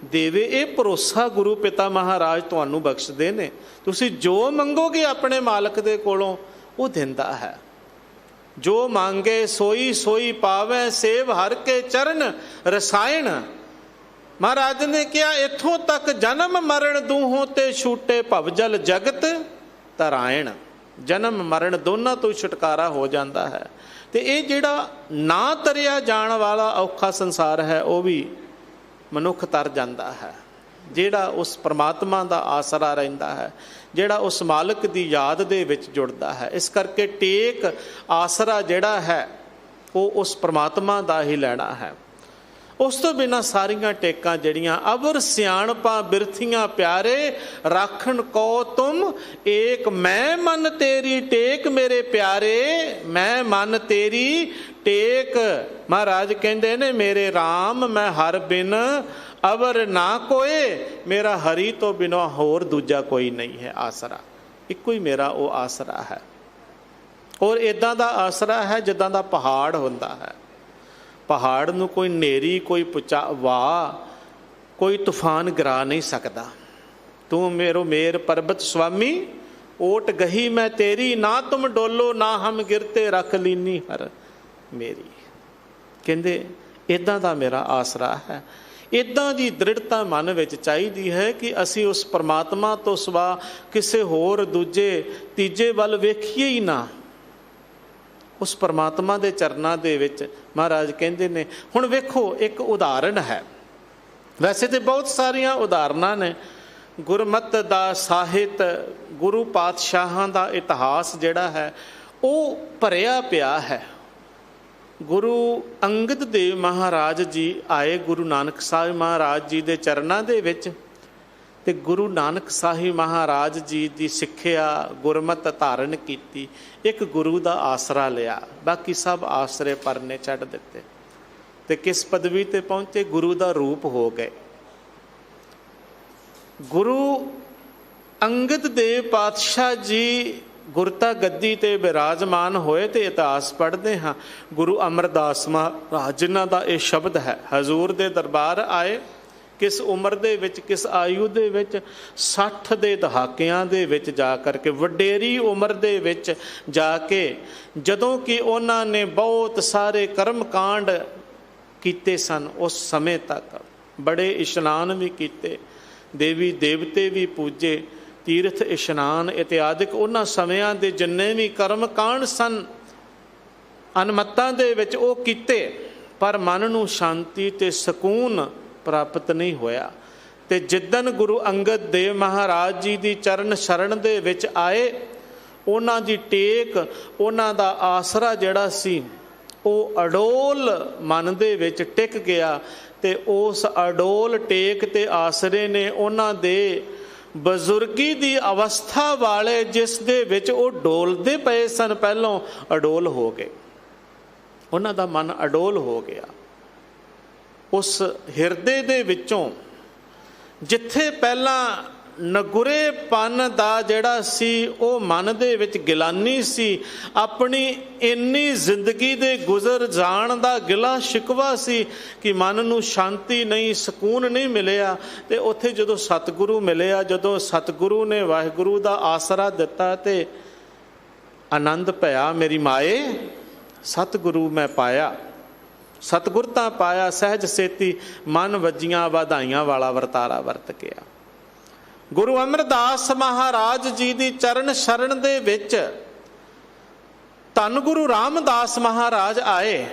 ਦੇਵੇ। ਇਹ ਭਰੋਸਾ ਗੁਰੂ ਪਿਤਾ ਮਹਾਰਾਜ ਤੁਹਾਨੂੰ ਬਖਸ਼ਦੇ ਨੇ। ਤੁਸੀਂ ਜੋ ਮੰਗੋਗੇ ਆਪਣੇ ਮਾਲਕ ਦੇ ਕੋਲੋਂ ਉਹ ਦਿੰਦਾ ਹੈ। ਜੋ ਮੰਗੇ ਸੋਈ ਸੋਈ ਪਾਵੈ, ਸੇਵ ਹਰ ਕੇ ਚਰਨ ਰਸਾਇਣ। ਮਹਾਰਾਜ ਨੇ ਕਿਹਾ ਇੱਥੋਂ ਤੱਕ ਜਨਮ ਮਰਨ ਦੂਹੋਂ ਤੇ ਛੂਟੇ ਭਵਜਲ ਜਗਤ ਤਰਾਇਣ। ਜਨਮ ਮਰਨ ਦੋਨਾਂ ਤੋਂ ਛੁਟਕਾਰਾ ਹੋ ਜਾਂਦਾ ਹੈ। ਤੇ ਇਹ ਜਿਹੜਾ ਨਾ ਤਰਿਆ ਜਾਣ ਵਾਲਾ ਔਖਾ ਸੰਸਾਰ ਹੈ ਉਹ ਵੀ ਮਨੁੱਖ ਤਰ ਜਾਂਦਾ ਹੈ, ਜਿਹੜਾ ਉਸ ਪਰਮਾਤਮਾ ਦਾ ਆਸਰਾ ਰਹਿੰਦਾ ਹੈ, ਜਿਹੜਾ ਉਸ ਮਾਲਕ ਦੀ ਯਾਦ ਦੇ ਵਿੱਚ ਜੁੜਦਾ ਹੈ। ਇਸ ਕਰਕੇ ਟੇਕ ਆਸਰਾ ਜਿਹੜਾ ਹੈ ਉਹ ਉਸ ਪਰਮਾਤਮਾ ਦਾ ਹੀ ਲੈਣਾ ਹੈ। ਉਸ ਤੋਂ ਬਿਨਾਂ ਸਾਰੀਆਂ ਟੇਕਾਂ ਜਿਹੜੀਆਂ ਅਵਰ ਸਿਆਣਪਾਂ ਬਿਰਥੀਆਂ ਪਿਆਰੇ, ਰਾਖਣ ਕੋ ਤੁਮ ਏਕ। ਮੈਂ ਮਨ ਤੇਰੀ ਟੇਕ ਮੇਰੇ ਪਿਆਰੇ, ਮੈਂ ਮਨ ਤੇਰੀ ਟੇਕ। ਮਹਾਰਾਜ ਕਹਿੰਦੇ ਨੇ ਮੇਰੇ ਰਾਮ ਮੈਂ ਹਰ ਬਿਨ ਅਵਰ ਨਾ ਕੋਏ। ਮੇਰਾ ਹਰੀ ਤੋਂ ਬਿਨਾਂ ਹੋਰ ਦੂਜਾ ਕੋਈ ਨਹੀਂ ਹੈ ਆਸਰਾ, ਇੱਕੋ ਹੀ ਮੇਰਾ ਉਹ ਆਸਰਾ ਹੈ। ਔਰ ਇੱਦਾਂ ਦਾ ਆਸਰਾ ਹੈ ਜਿੱਦਾਂ ਦਾ ਪਹਾੜ ਹੁੰਦਾ ਹੈ। ਪਹਾੜ ਨੂੰ ਕੋਈ ਹਨੇਰੀ, ਕੋਈ ਵਾਹ, ਕੋਈ ਤੂਫਾਨ ਗਿਰਾ ਨਹੀਂ ਸਕਦਾ। ਤੂੰ ਮੇਰੋ ਮੇਰ ਪਰਬਤ ਸੁਆਮੀ, ਓਟ ਗਹੀ ਮੈਂ ਤੇਰੀ। ਨਾ ਤੁਮ ਡੋਲੋ ਨਾ ਹਮ ਗਿਰਤੇ, ਰੱਖ ਲੀਨੀ ਹਰ ਮੇਰੀ। ਕਹਿੰਦੇ ਇੱਦਾਂ ਦਾ ਮੇਰਾ ਆਸਰਾ ਹੈ। ਇੱਦਾਂ ਦੀ ਦ੍ਰਿੜਤਾ ਮਨ ਵਿੱਚ ਚਾਹੀਦੀ ਹੈ ਕਿ ਅਸੀਂ ਉਸ ਪਰਮਾਤਮਾ ਤੋਂ ਸਿਵਾ ਕਿਸੇ ਹੋਰ ਦੂਜੇ ਤੀਜੇ ਵੱਲ ਵੇਖੀਏ ਹੀ ਨਾ। ਉਸ ਪਰਮਾਤਮਾ ਦੇ ਚਰਨਾਂ ਦੇ ਵਿੱਚ ਮਹਾਰਾਜ ਕਹਿੰਦੇ ਨੇ। ਹੁਣ ਵੇਖੋ ਇੱਕ ਉਦਾਹਰਣ ਹੈ, ਵੈਸੇ ਤਾਂ ਬਹੁਤ ਸਾਰੀਆਂ ਉਦਾਹਰਨਾਂ ਨੇ। ਗੁਰਮਤਿ ਦਾ ਸਾਹਿਤ, ਗੁਰੂ ਪਾਤਸ਼ਾਹਾਂ ਦਾ ਇਤਿਹਾਸ ਜਿਹੜਾ ਹੈ ਉਹ ਭਰਿਆ ਪਿਆ ਹੈ। ਗੁਰੂ ਅੰਗਦ ਦੇਵ ਮਹਾਰਾਜ ਜੀ ਆਏ ਗੁਰੂ ਨਾਨਕ ਸਾਹਿਬ ਮਹਾਰਾਜ ਜੀ ਦੇ ਚਰਨਾਂ ਦੇ ਵਿੱਚ, ਤੇ ਗੁਰੂ ਨਾਨਕ ਸਾਹਿਬ ਮਹਾਰਾਜ ਜੀ ਦੀ ਸਿੱਖਿਆ ਗੁਰਮਤਿ ਧਾਰਨ ਕੀਤੀ। ਇੱਕ ਗੁਰੂ ਦਾ ਆਸਰਾ ਲਿਆ, ਬਾਕੀ ਸਭ ਆਸਰੇ ਪਰਨੇ ਛੱਡ ਦਿੱਤੇ। ਤੇ ਕਿਸ ਪਦਵੀ ਤੇ ਪਹੁੰਚੇ? ਗੁਰੂ ਦਾ ਰੂਪ ਹੋ ਗਏ। ਗੁਰੂ ਅੰਗਦ ਦੇਵ ਪਾਤਸ਼ਾਹ ਜੀ ਗੁਰਤਾ ਗੱਦੀ ਤੇ ਬਿਰਾਜਮਾਨ ਹੋਏ ਤੇ ਇਤਿਹਾਸ ਪੜ੍ਹਦੇ ਹਾਂ। ਗੁਰੂ ਅਮਰਦਾਸ ਮਹਾਰਾਜ ਜਿਨ੍ਹਾਂ ਦਾ ਇਹ ਸ਼ਬਦ ਹੈ, ਹਜ਼ੂਰ ਦੇ ਦਰਬਾਰ ਆਏ। ਕਿਸ ਉਮਰ ਦੇ ਵਿੱਚ, ਕਿਸ ਆਯੂ ਦੇ ਵਿੱਚ? 60 ਦੇ ਦਹਾਕਿਆਂ ਦੇ ਵਿੱਚ ਜਾ ਕਰਕੇ, ਵਡੇਰੀ ਉਮਰ ਦੇ ਵਿੱਚ ਜਾ ਕੇ, ਜਦੋਂ ਕਿ ਉਹਨਾਂ ਨੇ ਬਹੁਤ ਸਾਰੇ ਕਰਮ ਕਾਂਡ ਕੀਤੇ ਸਨ। ਉਸ ਸਮੇਂ ਤੱਕ ਬੜੇ ਇਸ਼ਨਾਨ ਵੀ ਕੀਤੇ, ਦੇਵੀ ਦੇਵਤੇ ਵੀ ਪੂਜੇ, ਤੀਰਥ ਇਸ਼ਨਾਨ ਇਤਿਆਦਿਕ ਉਹਨਾਂ ਸਮਿਆਂ ਦੇ ਜਿੰਨੇ ਵੀ ਕਰਮ ਕਾਂਡ ਸਨ ਅਨਮਤਾਂ ਦੇ ਵਿੱਚ ਉਹ ਕੀਤੇ। ਪਰ ਮਨ ਨੂੰ ਸ਼ਾਂਤੀ ਤੇ ਸਕੂਨ ਪ੍ਰਾਪਤ ਨਹੀਂ ਹੋਇਆ। ਤੇ ਜਿੱਦਣ ਗੁਰੂ ਅੰਗਦ ਦੇਵ ਮਹਾਰਾਜ ਜੀ ਦੀ ਚਰਨ ਸ਼ਰਨ ਦੇ ਵਿੱਚ ਆਏ, ਉਹਨਾਂ ਦੀ ਟੇਕ, ਉਹਨਾਂ ਦਾ ਆਸਰਾ ਜਿਹੜਾ ਸੀ ਉਹ ਅਡੋਲ ਮਨ ਦੇ ਵਿੱਚ ਟਿਕ ਗਿਆ। ਤੇ ਉਸ ਅਡੋਲ ਟੇਕ ਤੇ ਆਸਰੇ ਨੇ ਉਹਨਾਂ ਦੇ ਬਜ਼ੁਰਗੀ ਦੀ ਅਵਸਥਾ ਵਾਲੇ, ਜਿਸ ਦੇ ਵਿੱਚ ਉਹ ਡੋਲਦੇ ਪਏ ਸਨ ਪਹਿਲੋਂ, ਅਡੋਲ ਹੋ ਗਏ। ਉਹਨਾਂ ਦਾ ਮਨ ਅਡੋਲ ਹੋ ਗਿਆ। ਉਸ ਹਿਰਦੇ ਦੇ ਵਿੱਚੋਂ ਜਿੱਥੇ ਪਹਿਲਾਂ ਨਗੁਰੇਪਨ ਦਾ ਜਿਹੜਾ ਸੀ ਉਹ ਮਨ ਦੇ ਵਿੱਚ ਗਿਲਾਨੀ ਸੀ, ਆਪਣੀ ਇੰਨੀ ਜ਼ਿੰਦਗੀ ਦੇ ਗੁਜ਼ਰ ਜਾਣ ਦਾ ਗਿਲਾ ਸ਼ਿਕਵਾ ਸੀ ਕਿ ਮਨ ਨੂੰ ਸ਼ਾਂਤੀ ਨਹੀਂ, ਸਕੂਨ ਨਹੀਂ ਮਿਲਿਆ। ਤੇ ਉੱਥੇ ਜਦੋਂ ਸਤਿਗੁਰੂ ਮਿਲਿਆ, ਜਦੋਂ ਸਤਿਗੁਰੂ ਨੇ ਵਾਹਿਗੁਰੂ ਦਾ ਆਸਰਾ ਦਿੱਤਾ ਤੇ ਆਨੰਦ ਭਇਆ ਮੇਰੀ ਮਾਏ, ਸਤਿਗੁਰੂ ਮੈਂ ਪਾਇਆ, ਸਤਿਗੁਰਤਾ ਪਾਇਆ। ਸਹਿਜ ਸੇਤੀ ਮਨ ਵੱਜੀਆਂ ਵਧਾਈਆਂ ਵਾਲਾ ਵਰਤਾਰਾ ਵਰਤ ਗਿਆ। ਗੁਰੂ ਅਮਰਦਾਸ ਮਹਾਰਾਜ ਜੀ ਦੀ ਚਰਨ ਸ਼ਰਨ ਦੇ ਵਿੱਚ ਧੰਨ ਗੁਰੂ ਰਾਮਦਾਸ ਮਹਾਰਾਜ ਆਏ।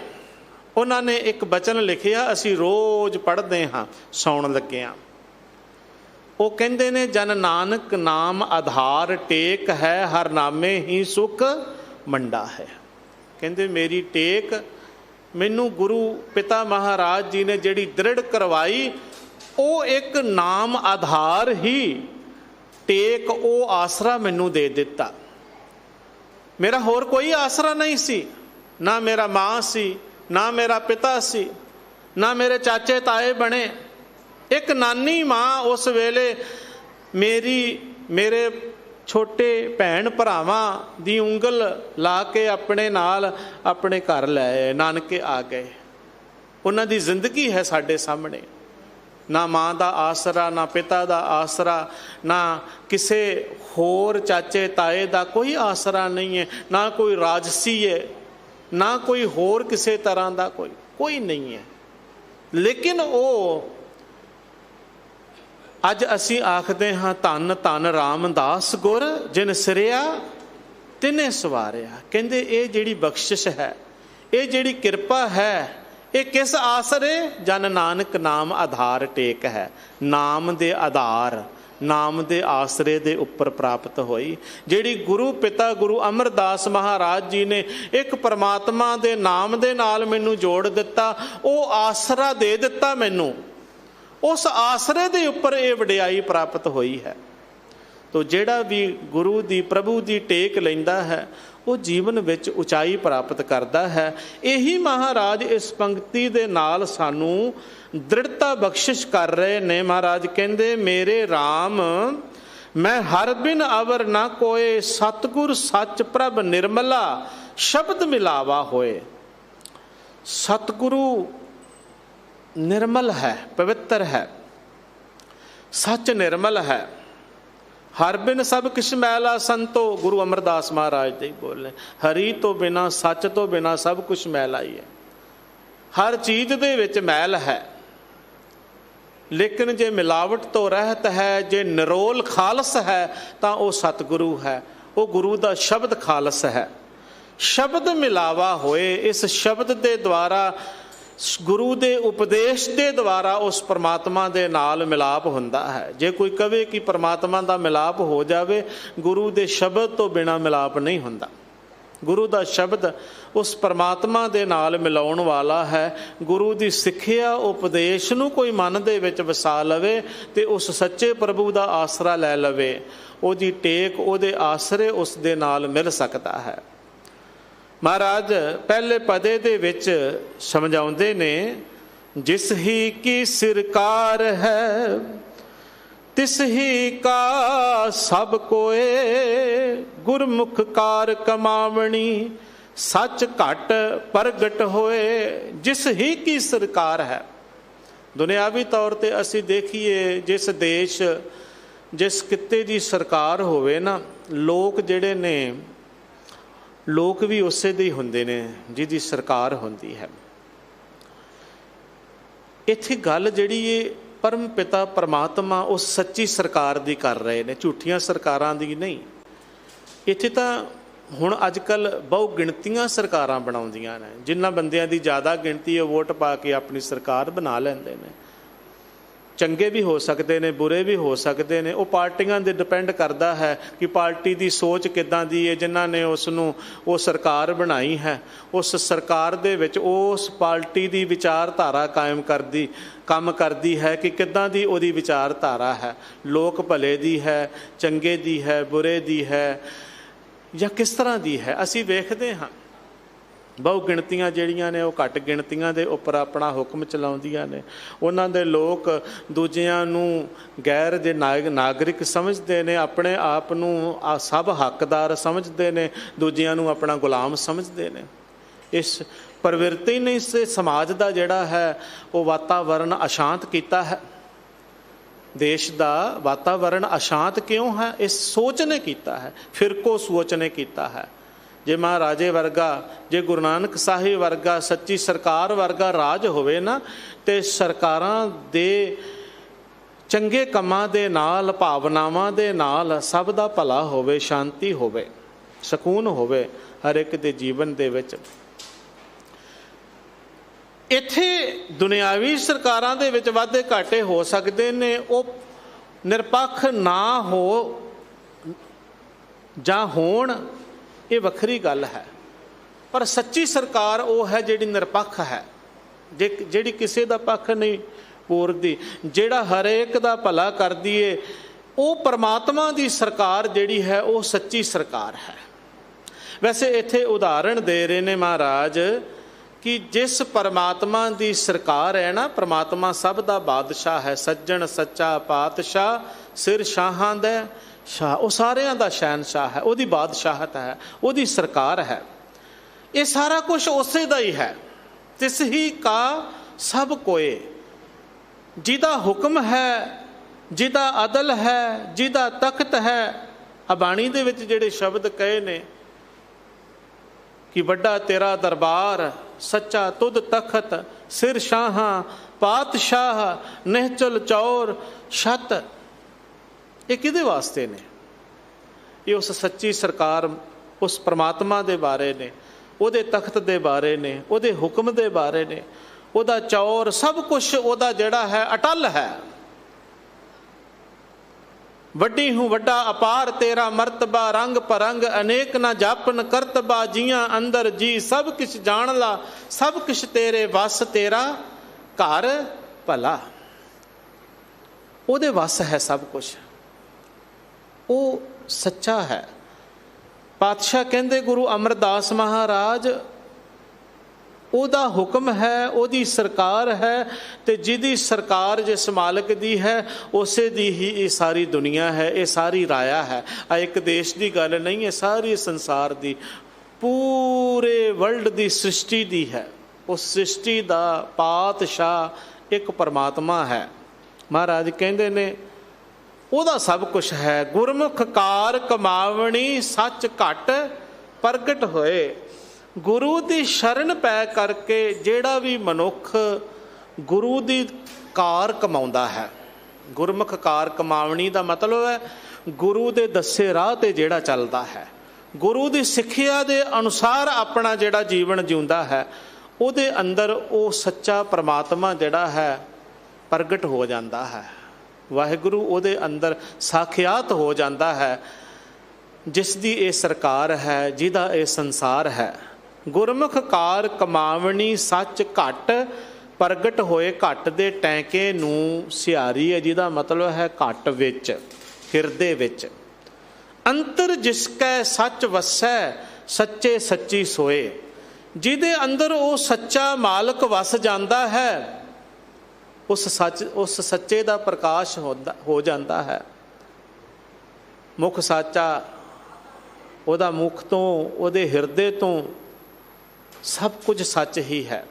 ਉਹਨਾਂ ਨੇ ਇੱਕ ਬਚਨ ਲਿਖਿਆ, ਅਸੀਂ ਰੋਜ਼ ਪੜ੍ਹਦੇ ਹਾਂ ਸੌਣ ਲੱਗਿਆਂ। ਉਹ ਕਹਿੰਦੇ ਨੇ, ਜਨ ਨਾਨਕ ਨਾਮ ਆਧਾਰ ਟੇਕ ਹੈ, ਹਰ ਨਾਮੇ ਹੀ ਸੁਖ ਮੰਡਾ ਹੈ। ਕਹਿੰਦੇ ਮੇਰੀ ਟੇਕ ਮੈਨੂੰ ਗੁਰੂ ਪਿਤਾ ਮਹਾਰਾਜ ਜੀ ਨੇ ਜਿਹੜੀ ਦ੍ਰਿੜ ਕਰਵਾਈ, ਉਹ ਇੱਕ ਨਾਮ ਆਧਾਰ ਹੀ ਟੇਕ, ਉਹ ਆਸਰਾ ਮੈਨੂੰ ਦੇ ਦਿੱਤਾ। ਮੇਰਾ ਹੋਰ ਕੋਈ ਆਸਰਾ ਨਹੀਂ ਸੀ। ਨਾ ਮੇਰਾ ਮਾਂ ਸੀ, ਨਾ ਮੇਰਾ ਪਿਤਾ ਸੀ, ਨਾ ਮੇਰੇ ਚਾਚੇ ਤਾਏ ਬਣੇ। ਇੱਕ ਨਾਨੀ ਮਾਂ ਉਸ ਵੇਲੇ ਮੇਰੇ ਛੋਟੇ ਭੈਣ ਭਰਾਵਾਂ ਦੀ ਉਂਗਲ ਲਾ ਕੇ ਆਪਣੇ ਨਾਲ ਆਪਣੇ ਘਰ ਲੈ ਆਏ, ਨਾਨਕੇ ਆ ਗਏ। ਉਹਨਾਂ ਦੀ ਜ਼ਿੰਦਗੀ ਹੈ ਸਾਡੇ ਸਾਹਮਣੇ। ना माँ का आसरा, ना पिता का आसरा, ना किसी होर चाचे ताए का कोई आसरा नहीं है, ना कोई राजसी है, ना कोई होर किसी तरह का कोई नहीं है। लेकिन वो अज असी आखते हाँ धन धन रामदास गुर जिन सिरिया तिने सवारिया। कहते ये जिहड़ी बख्शिश है, ये जिहड़ी किरपा है, ये किस आसरे? जन नानक नाम आधार टेक है। नाम दे आधार, नाम दे आसरे दे उपर प्राप्त होई। जिहड़ी गुरु पिता गुरु अमरदास महाराज जी ने एक परमात्मा दे नाम दे नाल मैनू जोड़ दिता, वो आसरा दे दिता मैनू, उस आसरे दे उपर ये वडियाई प्राप्त होई है। तो जिहड़ा भी गुरु दी प्रभु दी टेक लैंदा है वो जीवन विच उचाई प्राप्त करता है। यही महाराज इस पंक्ति दे नाल सानू दृढ़ता बख्शिश कर रहे ने। महाराज कहंदे मेरे राम मैं हर बिन अवर ना कोय, सतगुर सच प्रभ निर्मला शब्द मिलावा होए। सतगुरु निर्मल है, पवित्र है, सच निर्मल है। हर बिन सब किश मैला संतो, गुरु अमरदास महाराज जी बोले, हरि तो बिना सच तो बिना सब कुछ मैला ही है। हर चीज़ दे विच मैल है, लेकिन जे मिलावट तो रहत है, जे निरोल खालस है, तो वह सतगुरु है, वो गुरु का शब्द खालस है। शब्द मिलावा होए, इस शब्द के द्वारा गुरु के उपदेश के द्वारा उस परमात्मा के नाल मिलाप होंदा है। जे कोई कहे कि परमात्मा का मिलाप हो जाए, गुरु के शब्द तो बिना मिलाप नहीं होंदा। गुरु का शब्द उस परमात्मा के नाल मिलाउण वाला है। गुरु की सिक्ख्या उपदेश नूं कोई मन दे विच वसा लवे ते उस सच्चे प्रभु का आसरा लै लवे, उहदी टेक उहदे आसरे उस दे नाल मिल सकता है। महाराज पहले पदे दे विच समझाउंदे ने, जिस ही की सिरकार है तिस ही का सब कोए, गुरमुख कार कमावणी सच घट प्रगट होए। जिस ही की सरकार है, दुनियावी तौर ते असी देखिए जिस देश जिस किते दी सरकार होवे ना, लोग जिहड़े ने लोग भी उसे दे हुंदे ने जिहदी सरकार हुंदी है। इत्थे गल जिहड़ी ये परम पिता परमात्मा उस सच्ची सरकार दी कर रहे ने, झूठियां सरकारां दी नहीं। इत्थे तां हुण अजकल बहु गिणतियां सरकारां बनाउंदियां ने, जिन्हां बंदियां दी ज़्यादा गिणती है वोट पा के अपनी सरकार बना लैंदे ने। चंगे भी हो सकते हैं, बुरे भी हो सकते हैं, वो पार्टियां दे डिपेंड करता है कि पार्टी की सोच किदां दी है, जिन्हां ने उसनूं वो सरकार बनाई है। उस सरकार दे विच उस पार्टी की विचारधारा कायम करदी काम करती है कि किदां दी उहदी विचारधारा है, लोक भले दी है, चंगे दी है, बुरे दी है, या किस तरह दी है। असी वेखदे हाँ बहु गिणतियां जिहड़ियां ने वो घट गिणतियां दे उपर अपना हुक्म चलाउंदियां ने। उन्हां दे लोग दूजियां नूं गैर दे नागरिक समझते ने, अपने आप नूं सब हकदार समझते ने, दूजियां नूं अपना गुलाम समझते ने। इस प्रवृत्ति ने इस समाज का जिहड़ा है वो वातावरण अशांत किया है। देश का वातावरण अशांत क्यों है? इस सोच ने किया है, फिरको सोच ने किया है। जे महाराजे वर्गा, जे गुरु नानक साहिब वर्गा, सच्ची सरकार वर्गा राज होवे ना, ते सरकारां दे चंगे कमां दे नाल, भावनावां दे नाल सब दा भला होवे, शांति होवे, सकून होवे हर एक दे जीवन दे विच। इत्थे दुनियावी सरकारां दे विच वाधे घाटे हो सकते ने, वो निरपक्ष ना हो जां होण, ये वखरी गल है। पर सच्ची सरकार वो है जिहड़ी निरपक्ष है, जिहड़ी किसी का पक्ष नहीं पूरदी, जिहड़ा हरेक का भला करदी है। वो परमात्मा की सरकार जिहड़ी है वो सच्ची सरकार है। वैसे इत्थे उदाहरण दे रहे ने महाराज कि जिस परमात्मा की सरकार है ना, परमात्मा सब का बादशाह है, सज्जन सच्चा पातशाह, सिर शाहां दे शाह, वो सारियां दा शहनशाह है, उसकी बादशाहत है, उसकी सरकार है। ये सारा कुछ उसे दा ही है। तिस ही का सब कोए, ਜਿਹਦਾ ਹੁਕਮ ਹੈ, ਜਿਹਦਾ ਅਦਲ ਹੈ, ਜਿਹਦਾ ਤਖਤ ਹੈ। ਆ ਬਾਣੀ ਦੇ ਵਿੱਚ ਜਿਹੜੇ ਸ਼ਬਦ ਕਹੇ ਨੇ ਕਿ ਵੱਡਾ ਤੇਰਾ ਦਰਬਾਰ, ਸੱਚਾ ਤੁਧ ਤਖਤ, ਸਿਰ ਸ਼ਾਹਾਂ ਪਾਤਸ਼ਾਹ, ਨਿਹਚਲ ਚੌਰ ਛੱਤ, ਇਹ ਕਿਹਦੇ ਵਾਸਤੇ ਨੇ? ਇਹ ਉਸ ਸੱਚੀ ਸਰਕਾਰ, ਉਸ ਪਰਮਾਤਮਾ ਦੇ ਬਾਰੇ ਨੇ, ਉਹਦੇ ਤਖਤ ਦੇ ਬਾਰੇ ਨੇ, ਉਹਦੇ ਹੁਕਮ ਦੇ ਬਾਰੇ ਨੇ, ਉਹਦਾ ਚੌਰ, ਸਭ ਕੁਛ ਉਹਦਾ ਜਿਹੜਾ ਹੈ ਅਟਲ ਹੈ। ਵੱਡੀ ਹੂੰ ਵੱਡਾ ਅਪਾਰ ਤੇਰਾ ਮਰਤਬਾ, ਰੰਗ ਪਰੰਗ ਅਨੇਕ ਨਾ ਜਾਪਨ ਕਰਤਬਾ, ਜੀਆਂ ਅੰਦਰ ਜੀ ਸਭ ਕੁਛ ਜਾਣ ਲਾ, ਸਭ ਕੁਛ ਤੇਰੇ ਵਸ, ਤੇਰਾ ਘਰ ਭਲਾ। ਉਹਦੇ ਵਸ ਹੈ ਸਭ ਕੁਛ, ਉਹ ਸੱਚਾ ਹੈ। ਪਾਤਸ਼ਾਹ ਕਹਿੰਦੇ ਗੁਰੂ ਅਮਰਦਾਸ ਮਹਾਰਾਜ, ਉਹਦਾ ਹੁਕਮ ਹੈ, ਉਹਦੀ ਸਰਕਾਰ ਹੈ, ਤੇ ਜਿਹਦੀ ਸਰਕਾਰ ਜਿਸ ਮਾਲਕ ਦੀ ਹੈ ਉਸੇ ਦੀ ਹੀ ਇਹ ਸਾਰੀ ਦੁਨੀਆ ਹੈ, ਇਹ ਸਾਰੀ ਰਾਇਆ ਹੈ। ਆ ਇੱਕ ਦੇਸ਼ ਦੀ ਗੱਲ ਨਹੀਂ ਹੈ, ਸਾਰੀ ਸੰਸਾਰ ਦੀ, ਪੂਰੇ ਵਰਲਡ ਦੀ ਸ੍ਰਿਸ਼ਟੀ ਦੀ ਹੈ। ਉਸ ਸ੍ਰਿਸ਼ਟੀ ਦਾ ਪਾਤਸ਼ਾਹ ਇੱਕ ਪਰਮਾਤਮਾ ਹੈ। ਮਹਾਰਾਜ ਕਹਿੰਦੇ ਨੇ ਉਹਦਾ ਸਭ ਕੁਛ ਹੈ। ਗੁਰਮੁਖ ਕਾਰ ਕਮਾਵਣੀ, ਸੱਚ ਘਟ ਪ੍ਰਗਟ ਹੋਏ। ਗੁਰੂ ਦੀ ਸ਼ਰਨ ਪੈ ਕਰਕੇ ਜਿਹੜਾ ਵੀ ਮਨੁੱਖ ਗੁਰੂ ਦੀ ਕਾਰ ਕਮਾਉਂਦਾ ਹੈ, ਗੁਰਮੁਖ ਕਾਰ ਕਮਾਵਣੀ ਦਾ ਮਤਲਬ ਹੈ ਗੁਰੂ ਦੇ ਦੱਸੇ ਰਾਹ ਤੇ ਜਿਹੜਾ ਚੱਲਦਾ ਹੈ, ਗੁਰੂ ਦੀ ਸਿੱਖਿਆ ਦੇ ਅਨੁਸਾਰ ਆਪਣਾ ਜਿਹੜਾ ਜੀਵਨ ਜਿਉਂਦਾ ਹੈ, ਉਹਦੇ ਅੰਦਰ ਉਹ ਸੱਚਾ ਪਰਮਾਤਮਾ ਜਿਹੜਾ ਹੈ ਪ੍ਰਗਟ ਹੋ ਜਾਂਦਾ ਹੈ। ਵਾਹਿਗੁਰੂ ਉਹਦੇ ਅੰਦਰ ਸਾਖਿਆਤ ਹੋ ਜਾਂਦਾ ਹੈ, ਜਿਸ ਦੀ ਇਹ ਸਰਕਾਰ ਹੈ, ਜਿਹਦਾ ਇਹ ਸੰਸਾਰ ਹੈ। ਗੁਰਮੁਖ ਕਾਰ ਕਮਾਵਣੀ, ਸੱਚ ਘਟ ਪ੍ਰਗਟ ਹੋਏ। ਘਟ ਦੇ ਟੈਂਕੇ ਨੂੰ ਸਿਹਾਰੀ ਹੈ, ਜਿਹਦਾ ਮਤਲਬ ਹੈ ਘਟ ਵਿੱਚ, ਹਿਰਦੇ ਵਿੱਚ। ਅੰਤਰ ਜਿਸ ਕੈ ਸੱਚ ਵਸੈ, ਸੱਚੇ ਸੱਚੀ ਸੋਏ। ਜਿਹਦੇ ਅੰਦਰ ਉਹ ਸੱਚਾ ਮਾਲਕ ਵਸ ਜਾਂਦਾ ਹੈ, ਉਸ ਸੱਚੇ ਦਾ ਪ੍ਰਕਾਸ਼ ਹੋ ਜਾਂਦਾ ਹੈ। ਮੁਖ ਸਾਚਾ, ਉਹਦਾ ਮੁਖ ਤੋਂ, ਉਹਦੇ ਹਿਰਦੇ ਤੋਂ ਸਭ ਕੁਝ ਸੱਚ ਹੀ ਹੈ।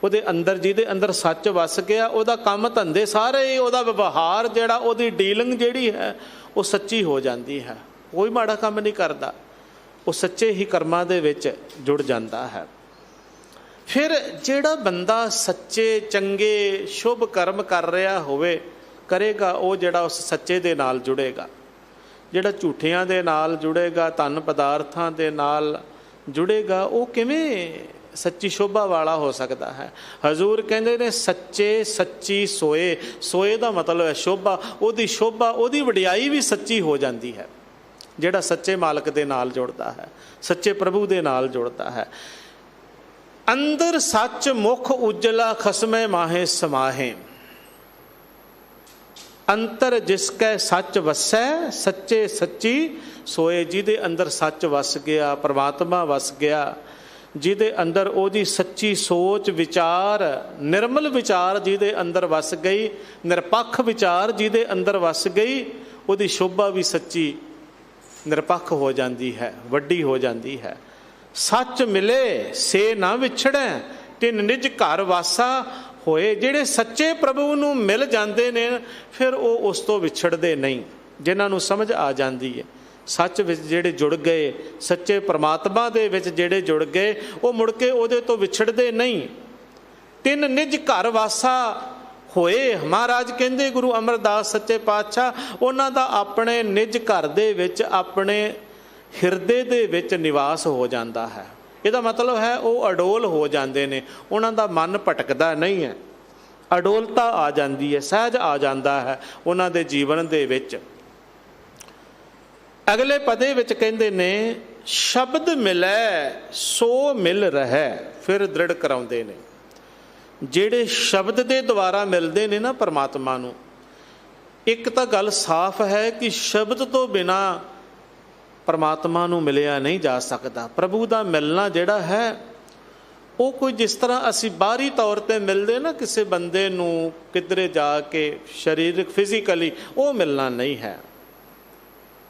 ਉਹਦੇ ਅੰਦਰ, ਜਿਹਦੇ ਅੰਦਰ ਸੱਚ ਵਸ ਗਿਆ, ਉਹਦਾ ਕੰਮ ਧੰਦੇ ਸਾਰੇ, ਉਹਦਾ ਵਿਵਹਾਰ ਜਿਹੜਾ, ਉਹਦੀ ਡੀਲਿੰਗ ਜਿਹੜੀ ਹੈ ਉਹ ਸੱਚੀ ਹੋ ਜਾਂਦੀ ਹੈ। ਕੋਈ ਮਾੜਾ ਕੰਮ ਨਹੀਂ ਕਰਦਾ, ਉਹ ਸੱਚੇ ਹੀ ਕਰਮਾਂ ਦੇ ਵਿੱਚ ਜੁੜ ਜਾਂਦਾ ਹੈ। ਫਿਰ ਜਿਹੜਾ ਬੰਦਾ ਸੱਚੇ ਚੰਗੇ ਸ਼ੁਭ ਕਰਮ ਕਰ ਰਿਹਾ ਹੋਵੇ, ਕਰੇਗਾ, ਉਹ ਜਿਹੜਾ ਉਸ ਸੱਚੇ ਦੇ ਨਾਲ ਜੁੜੇਗਾ। ਜਿਹੜਾ ਝੂਠਿਆਂ ਦੇ ਨਾਲ ਜੁੜੇਗਾ, ਧਨ ਪਦਾਰਥਾਂ ਦੇ ਨਾਲ ਜੁੜੇਗਾ, ਉਹ ਕਿਵੇਂ ਸੱਚੀ ਸ਼ੋਭਾ ਵਾਲਾ ਹੋ ਸਕਦਾ ਹੈ? ਹਜ਼ੂਰ ਕਹਿੰਦੇ ਨੇ ਸੱਚੇ ਸੱਚੀ ਸੋਏ। ਸੋਏ ਦਾ ਮਤਲਬ ਹੈ ਸ਼ੋਭਾ। ਉਹਦੀ ਸ਼ੋਭਾ, ਉਹਦੀ ਵਡਿਆਈ ਵੀ ਸੱਚੀ ਹੋ ਜਾਂਦੀ ਹੈ ਜਿਹੜਾ ਸੱਚੇ ਮਾਲਕ ਦੇ ਨਾਲ ਜੁੜਦਾ ਹੈ, ਸੱਚੇ ਪ੍ਰਭੂ ਦੇ ਨਾਲ ਜੁੜਦਾ ਹੈ। ਅੰਦਰ ਸੱਚ ਮੁਖ ਉਜਲਾ, ਖਸਮੇ ਮਾਹੇ ਸਮਾਹੇ। ਅੰਤਰ ਜਿਸ ਕੈ ਸੱਚ ਵਸੈ, ਸੱਚੇ ਸੱਚੀ ਸੋਏ। ਜਿਹਦੇ ਅੰਦਰ ਸੱਚ ਵਸ ਗਿਆ, ਪਰਮਾਤਮਾ ਵਸ ਗਿਆ, ਜਿਹਦੇ ਅੰਦਰ ਉਹਦੀ ਸੱਚੀ ਸੋਚ ਵਿਚਾਰ, ਨਿਰਮਲ ਵਿਚਾਰ ਜਿਹਦੇ ਅੰਦਰ ਵਸ ਗਈ, ਨਿਰਪੱਖ ਵਿਚਾਰ ਜਿਹਦੇ ਅੰਦਰ ਵਸ ਗਈ, ਉਹਦੀ ਸ਼ੋਭਾ ਵੀ ਸੱਚੀ ਨਿਰਪੱਖ ਹੋ ਜਾਂਦੀ ਹੈ, ਵੱਡੀ ਹੋ ਜਾਂਦੀ ਹੈ। ਸੱਚ ਮਿਲੇ ਸੇ ਨਾ ਵਿਛੜੈ, ਤਿਨ ਨਿਜ ਘਰ ਵਾਸਾ ਹੋਏ। ਜਿਹੜੇ ਸੱਚੇ ਪ੍ਰਭੂ ਨੂੰ ਮਿਲ ਜਾਂਦੇ ਨੇ, ਫਿਰ ਉਹ ਉਸ ਤੋਂ ਵਿਛੜਦੇ ਨਹੀਂ। ਜਿਨ੍ਹਾਂ ਨੂੰ ਸਮਝ ਆ ਜਾਂਦੀ ਹੈ, ਸੱਚ ਵਿੱਚ ਜਿਹੜੇ ਜੁੜ ਗਏ, ਸੱਚੇ ਪਰਮਾਤਮਾ ਦੇ ਵਿੱਚ ਜਿਹੜੇ ਜੁੜ ਗਏ, ਉਹ ਮੁੜ ਕੇ ਉਹਦੇ ਤੋਂ ਵਿਛੜਦੇ ਨਹੀਂ। ਤਿੰਨ ਨਿਜ ਘਰ ਵਾਸਾ ਹੋਏ। ਮਹਾਰਾਜ ਕਹਿੰਦੇ ਗੁਰੂ ਅਮਰਦਾਸ ਸੱਚੇ ਪਾਤਸ਼ਾਹ, ਉਹਨਾਂ ਦਾ ਆਪਣੇ ਨਿਜ ਘਰ ਦੇ ਵਿੱਚ, ਆਪਣੇ ਹਿਰਦੇ ਦੇ ਵਿੱਚ ਨਿਵਾਸ ਹੋ ਜਾਂਦਾ ਹੈ। ਇਹਦਾ ਮਤਲਬ ਹੈ ਉਹ ਅਡੋਲ ਹੋ ਜਾਂਦੇ ਨੇ, ਉਹਨਾਂ ਦਾ ਮਨ ਭਟਕਦਾ ਨਹੀਂ ਹੈ, ਅਡੋਲਤਾ ਆ ਜਾਂਦੀ ਹੈ, ਸਹਿਜ ਆ ਜਾਂਦਾ ਹੈ ਉਹਨਾਂ ਦੇ ਜੀਵਨ ਦੇ ਵਿੱਚ। ਅਗਲੇ ਪਦੇ ਵਿੱਚ ਕਹਿੰਦੇ ਨੇ ਸ਼ਬਦ ਮਿਲੈ ਸੋ ਮਿਲ ਰਹਿ। ਫਿਰ ਦ੍ਰਿੜ ਕਰਾਉਂਦੇ ਨੇ, ਜਿਹੜੇ ਸ਼ਬਦ ਦੇ ਦੁਆਰਾ ਮਿਲਦੇ ਨੇ ਨਾ ਪਰਮਾਤਮਾ ਨੂੰ। ਇੱਕ ਤਾਂ ਗੱਲ ਸਾਫ਼ ਹੈ ਕਿ ਸ਼ਬਦ ਤੋਂ ਬਿਨਾਂ ਪਰਮਾਤਮਾ ਨੂੰ ਮਿਲਿਆ ਨਹੀਂ ਜਾ ਸਕਦਾ। ਪ੍ਰਭੂ ਦਾ ਮਿਲਣਾ ਜਿਹੜਾ ਹੈ ਉਹ ਕੋਈ ਜਿਸ ਤਰ੍ਹਾਂ ਅਸੀਂ ਬਾਹਰੀ ਤੌਰ 'ਤੇ ਮਿਲਦੇ ਨਾ ਕਿਸੇ ਬੰਦੇ ਨੂੰ ਕਿਧਰੇ ਜਾ ਕੇ ਸਰੀਰਕ ਫਿਜ਼ੀਕਲੀ, ਉਹ ਮਿਲਣਾ ਨਹੀਂ ਹੈ।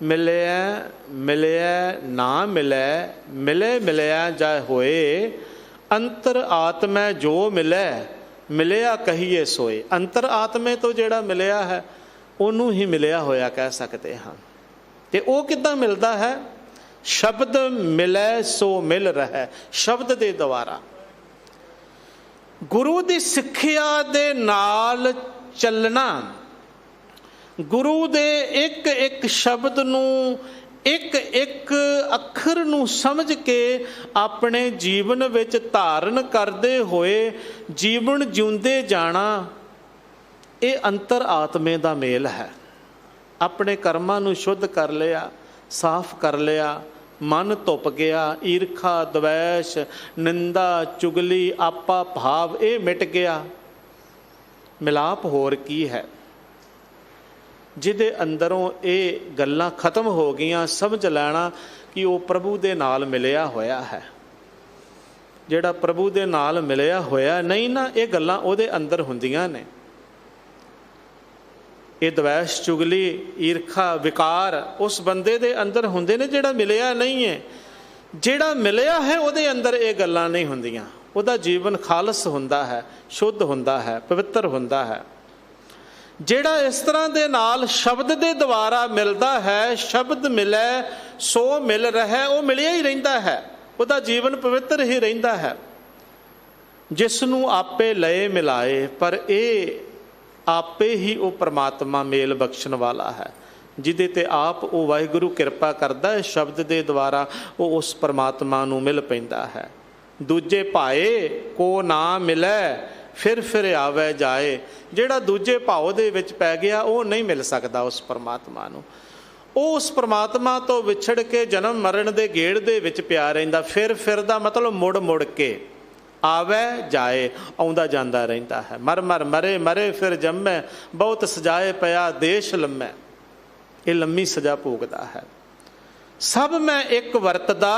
ਮਿਲਿਆ ਮਿਲਿਆ ਨਾ ਮਿਲੈ, ਮਿਲੇ ਮਿਲਿਆ ਜਾ ਹੋਏ। ਅੰਤਰ ਆਤਮੈ ਜੋ ਮਿਲੈ, ਮਿਲਿਆ ਕਹੀਏ ਸੋਏ। ਅੰਤਰ ਆਤਮੇ ਤੋਂ ਜਿਹੜਾ ਮਿਲਿਆ ਹੈ ਉਹਨੂੰ ਹੀ ਮਿਲਿਆ ਹੋਇਆ ਕਹਿ ਸਕਦੇ ਹਾਂ। ਤੇ ਉਹ ਕਿੱਦਾਂ ਮਿਲਦਾ ਹੈ? ਸ਼ਬਦ ਮਿਲੈ ਸੋ ਮਿਲ ਰਹਿ, ਸ਼ਬਦ ਦੇ ਦੁਆਰਾ। ਗੁਰੂ ਦੀ ਸਿੱਖਿਆ ਦੇ ਨਾਲ ਚੱਲਣਾ, ਗੁਰੂ ਦੇ ਇੱਕ ਇੱਕ ਸ਼ਬਦ ਨੂੰ, ਇੱਕ ਇੱਕ ਅੱਖਰ ਨੂੰ ਸਮਝ ਕੇ ਆਪਣੇ ਜੀਵਨ ਵਿੱਚ ਧਾਰਨ ਕਰਦੇ ਹੋਏ ਜੀਵਨ ਜਿਉਂਦੇ ਜਾਣਾ, ਇਹ ਅੰਤਰ ਆਤਮੇ ਦਾ ਮੇਲ ਹੈ। ਆਪਣੇ ਕਰਮਾਂ ਨੂੰ ਸ਼ੁੱਧ ਕਰ ਲਿਆ, ਸਾਫ਼ ਕਰ ਲਿਆ, ਮਨ ਧੁੱਪ ਗਿਆ, ਈਰਖਾ, ਦਵੈਸ਼, ਨਿੰਦਾ, ਚੁਗਲੀ, ਆਪਾ ਭਾਵ ਇਹ ਮਿਟ ਗਿਆ। ਮਿਲਾਪ ਹੋਰ ਕੀ ਹੈ? ਜਿਹਦੇ ਅੰਦਰੋਂ ਇਹ ਗੱਲਾਂ ਖਤਮ ਹੋ ਗਈਆਂ, ਸਮਝ ਲੈਣਾ ਕਿ ਉਹ ਪ੍ਰਭੂ ਦੇ ਨਾਲ ਮਿਲਿਆ ਹੋਇਆ ਹੈ। ਜਿਹੜਾ ਪ੍ਰਭੂ ਦੇ ਨਾਲ ਮਿਲਿਆ ਹੋਇਆ ਨਹੀਂ ਨਾ, ਇਹ ਗੱਲਾਂ ਉਹਦੇ ਅੰਦਰ ਹੁੰਦੀਆਂ ਨੇ। ਇਹ ਦਵੈਸ਼, ਚੁਗਲੀ, ਈਰਖਾ, ਵਿਕਾਰ ਉਸ ਬੰਦੇ ਦੇ ਅੰਦਰ ਹੁੰਦੇ ਨੇ ਜਿਹੜਾ ਮਿਲਿਆ ਨਹੀਂ ਹੈ। ਜਿਹੜਾ ਮਿਲਿਆ ਹੈ ਉਹਦੇ ਅੰਦਰ ਇਹ ਗੱਲਾਂ ਨਹੀਂ ਹੁੰਦੀਆਂ। ਉਹਦਾ ਜੀਵਨ ਖਾਲਸ ਹੁੰਦਾ ਹੈ, ਸ਼ੁੱਧ ਹੁੰਦਾ ਹੈ, ਪਵਿੱਤਰ ਹੁੰਦਾ ਹੈ। ਜਿਹੜਾ ਇਸ ਤਰ੍ਹਾਂ ਦੇ ਨਾਲ ਸ਼ਬਦ ਦੇ ਦੁਆਰਾ ਮਿਲਦਾ ਹੈ, ਸ਼ਬਦ ਮਿਲੈ ਸੋ ਮਿਲ ਰਹਿ, ਉਹ ਮਿਲਿਆ ਹੀ ਰਹਿੰਦਾ ਹੈ, ਉਹਦਾ ਜੀਵਨ ਪਵਿੱਤਰ ਹੀ ਰਹਿੰਦਾ ਹੈ। ਜਿਸ ਨੂੰ ਆਪੇ ਲਏ ਮਿਲਾਏ, ਪਰ ਇਹ ਆਪੇ ਹੀ ਉਹ ਪਰਮਾਤਮਾ ਮੇਲ ਬਖਸ਼ਣ ਵਾਲਾ ਹੈ, ਜਿਹਦੇ ਤੇ ਆਪ ਉਹ ਵਾਹਿਗੁਰੂ ਕਿਰਪਾ ਕਰਦਾ ਹੈ। ਸ਼ਬਦ ਦੇ ਦੁਆਰਾ ਉਹ ਉਸ ਪਰਮਾਤਮਾ ਨੂੰ ਮਿਲ ਪੈਂਦਾ ਹੈ। ਦੂਜੇ ਭਾਏ ਕੋ ਨਾ ਮਿਲੈ, ਫਿਰ ਆਵੇ ਜਾਏ। ਜਿਹੜਾ ਦੂਜੇ ਭਾਵ ਦੇ ਵਿੱਚ ਪੈ ਗਿਆ ਉਹ ਨਹੀਂ ਮਿਲ ਸਕਦਾ ਉਸ ਪਰਮਾਤਮਾ ਨੂੰ। ਉਹ ਉਸ ਪਰਮਾਤਮਾ ਤੋਂ ਵਿਛੜ ਕੇ ਜਨਮ ਮਰਨ ਦੇ ਗੇੜ ਦੇ ਵਿੱਚ ਪਿਆ ਰਹਿੰਦਾ। ਫਿਰ ਦਾ ਮਤਲਬ ਮੁੜ ਮੁੜ ਕੇ, ਆਵੇ ਜਾਏ, ਆਉਂਦਾ ਜਾਂਦਾ ਰਹਿੰਦਾ ਹੈ। ਮਰ ਮਰੇ ਮਰੇ ਫਿਰ ਜੰਮੈ, ਬਹੁਤ ਸਜਾਏ ਪਿਆ ਦੇਸ਼ ਲੰਮੈ। ਇਹ ਲੰਮੀ ਸਜ਼ਾ ਭੋਗਦਾ ਹੈ। ਸਭ ਮੈਂ ਇੱਕ ਵਰਤਦਾ,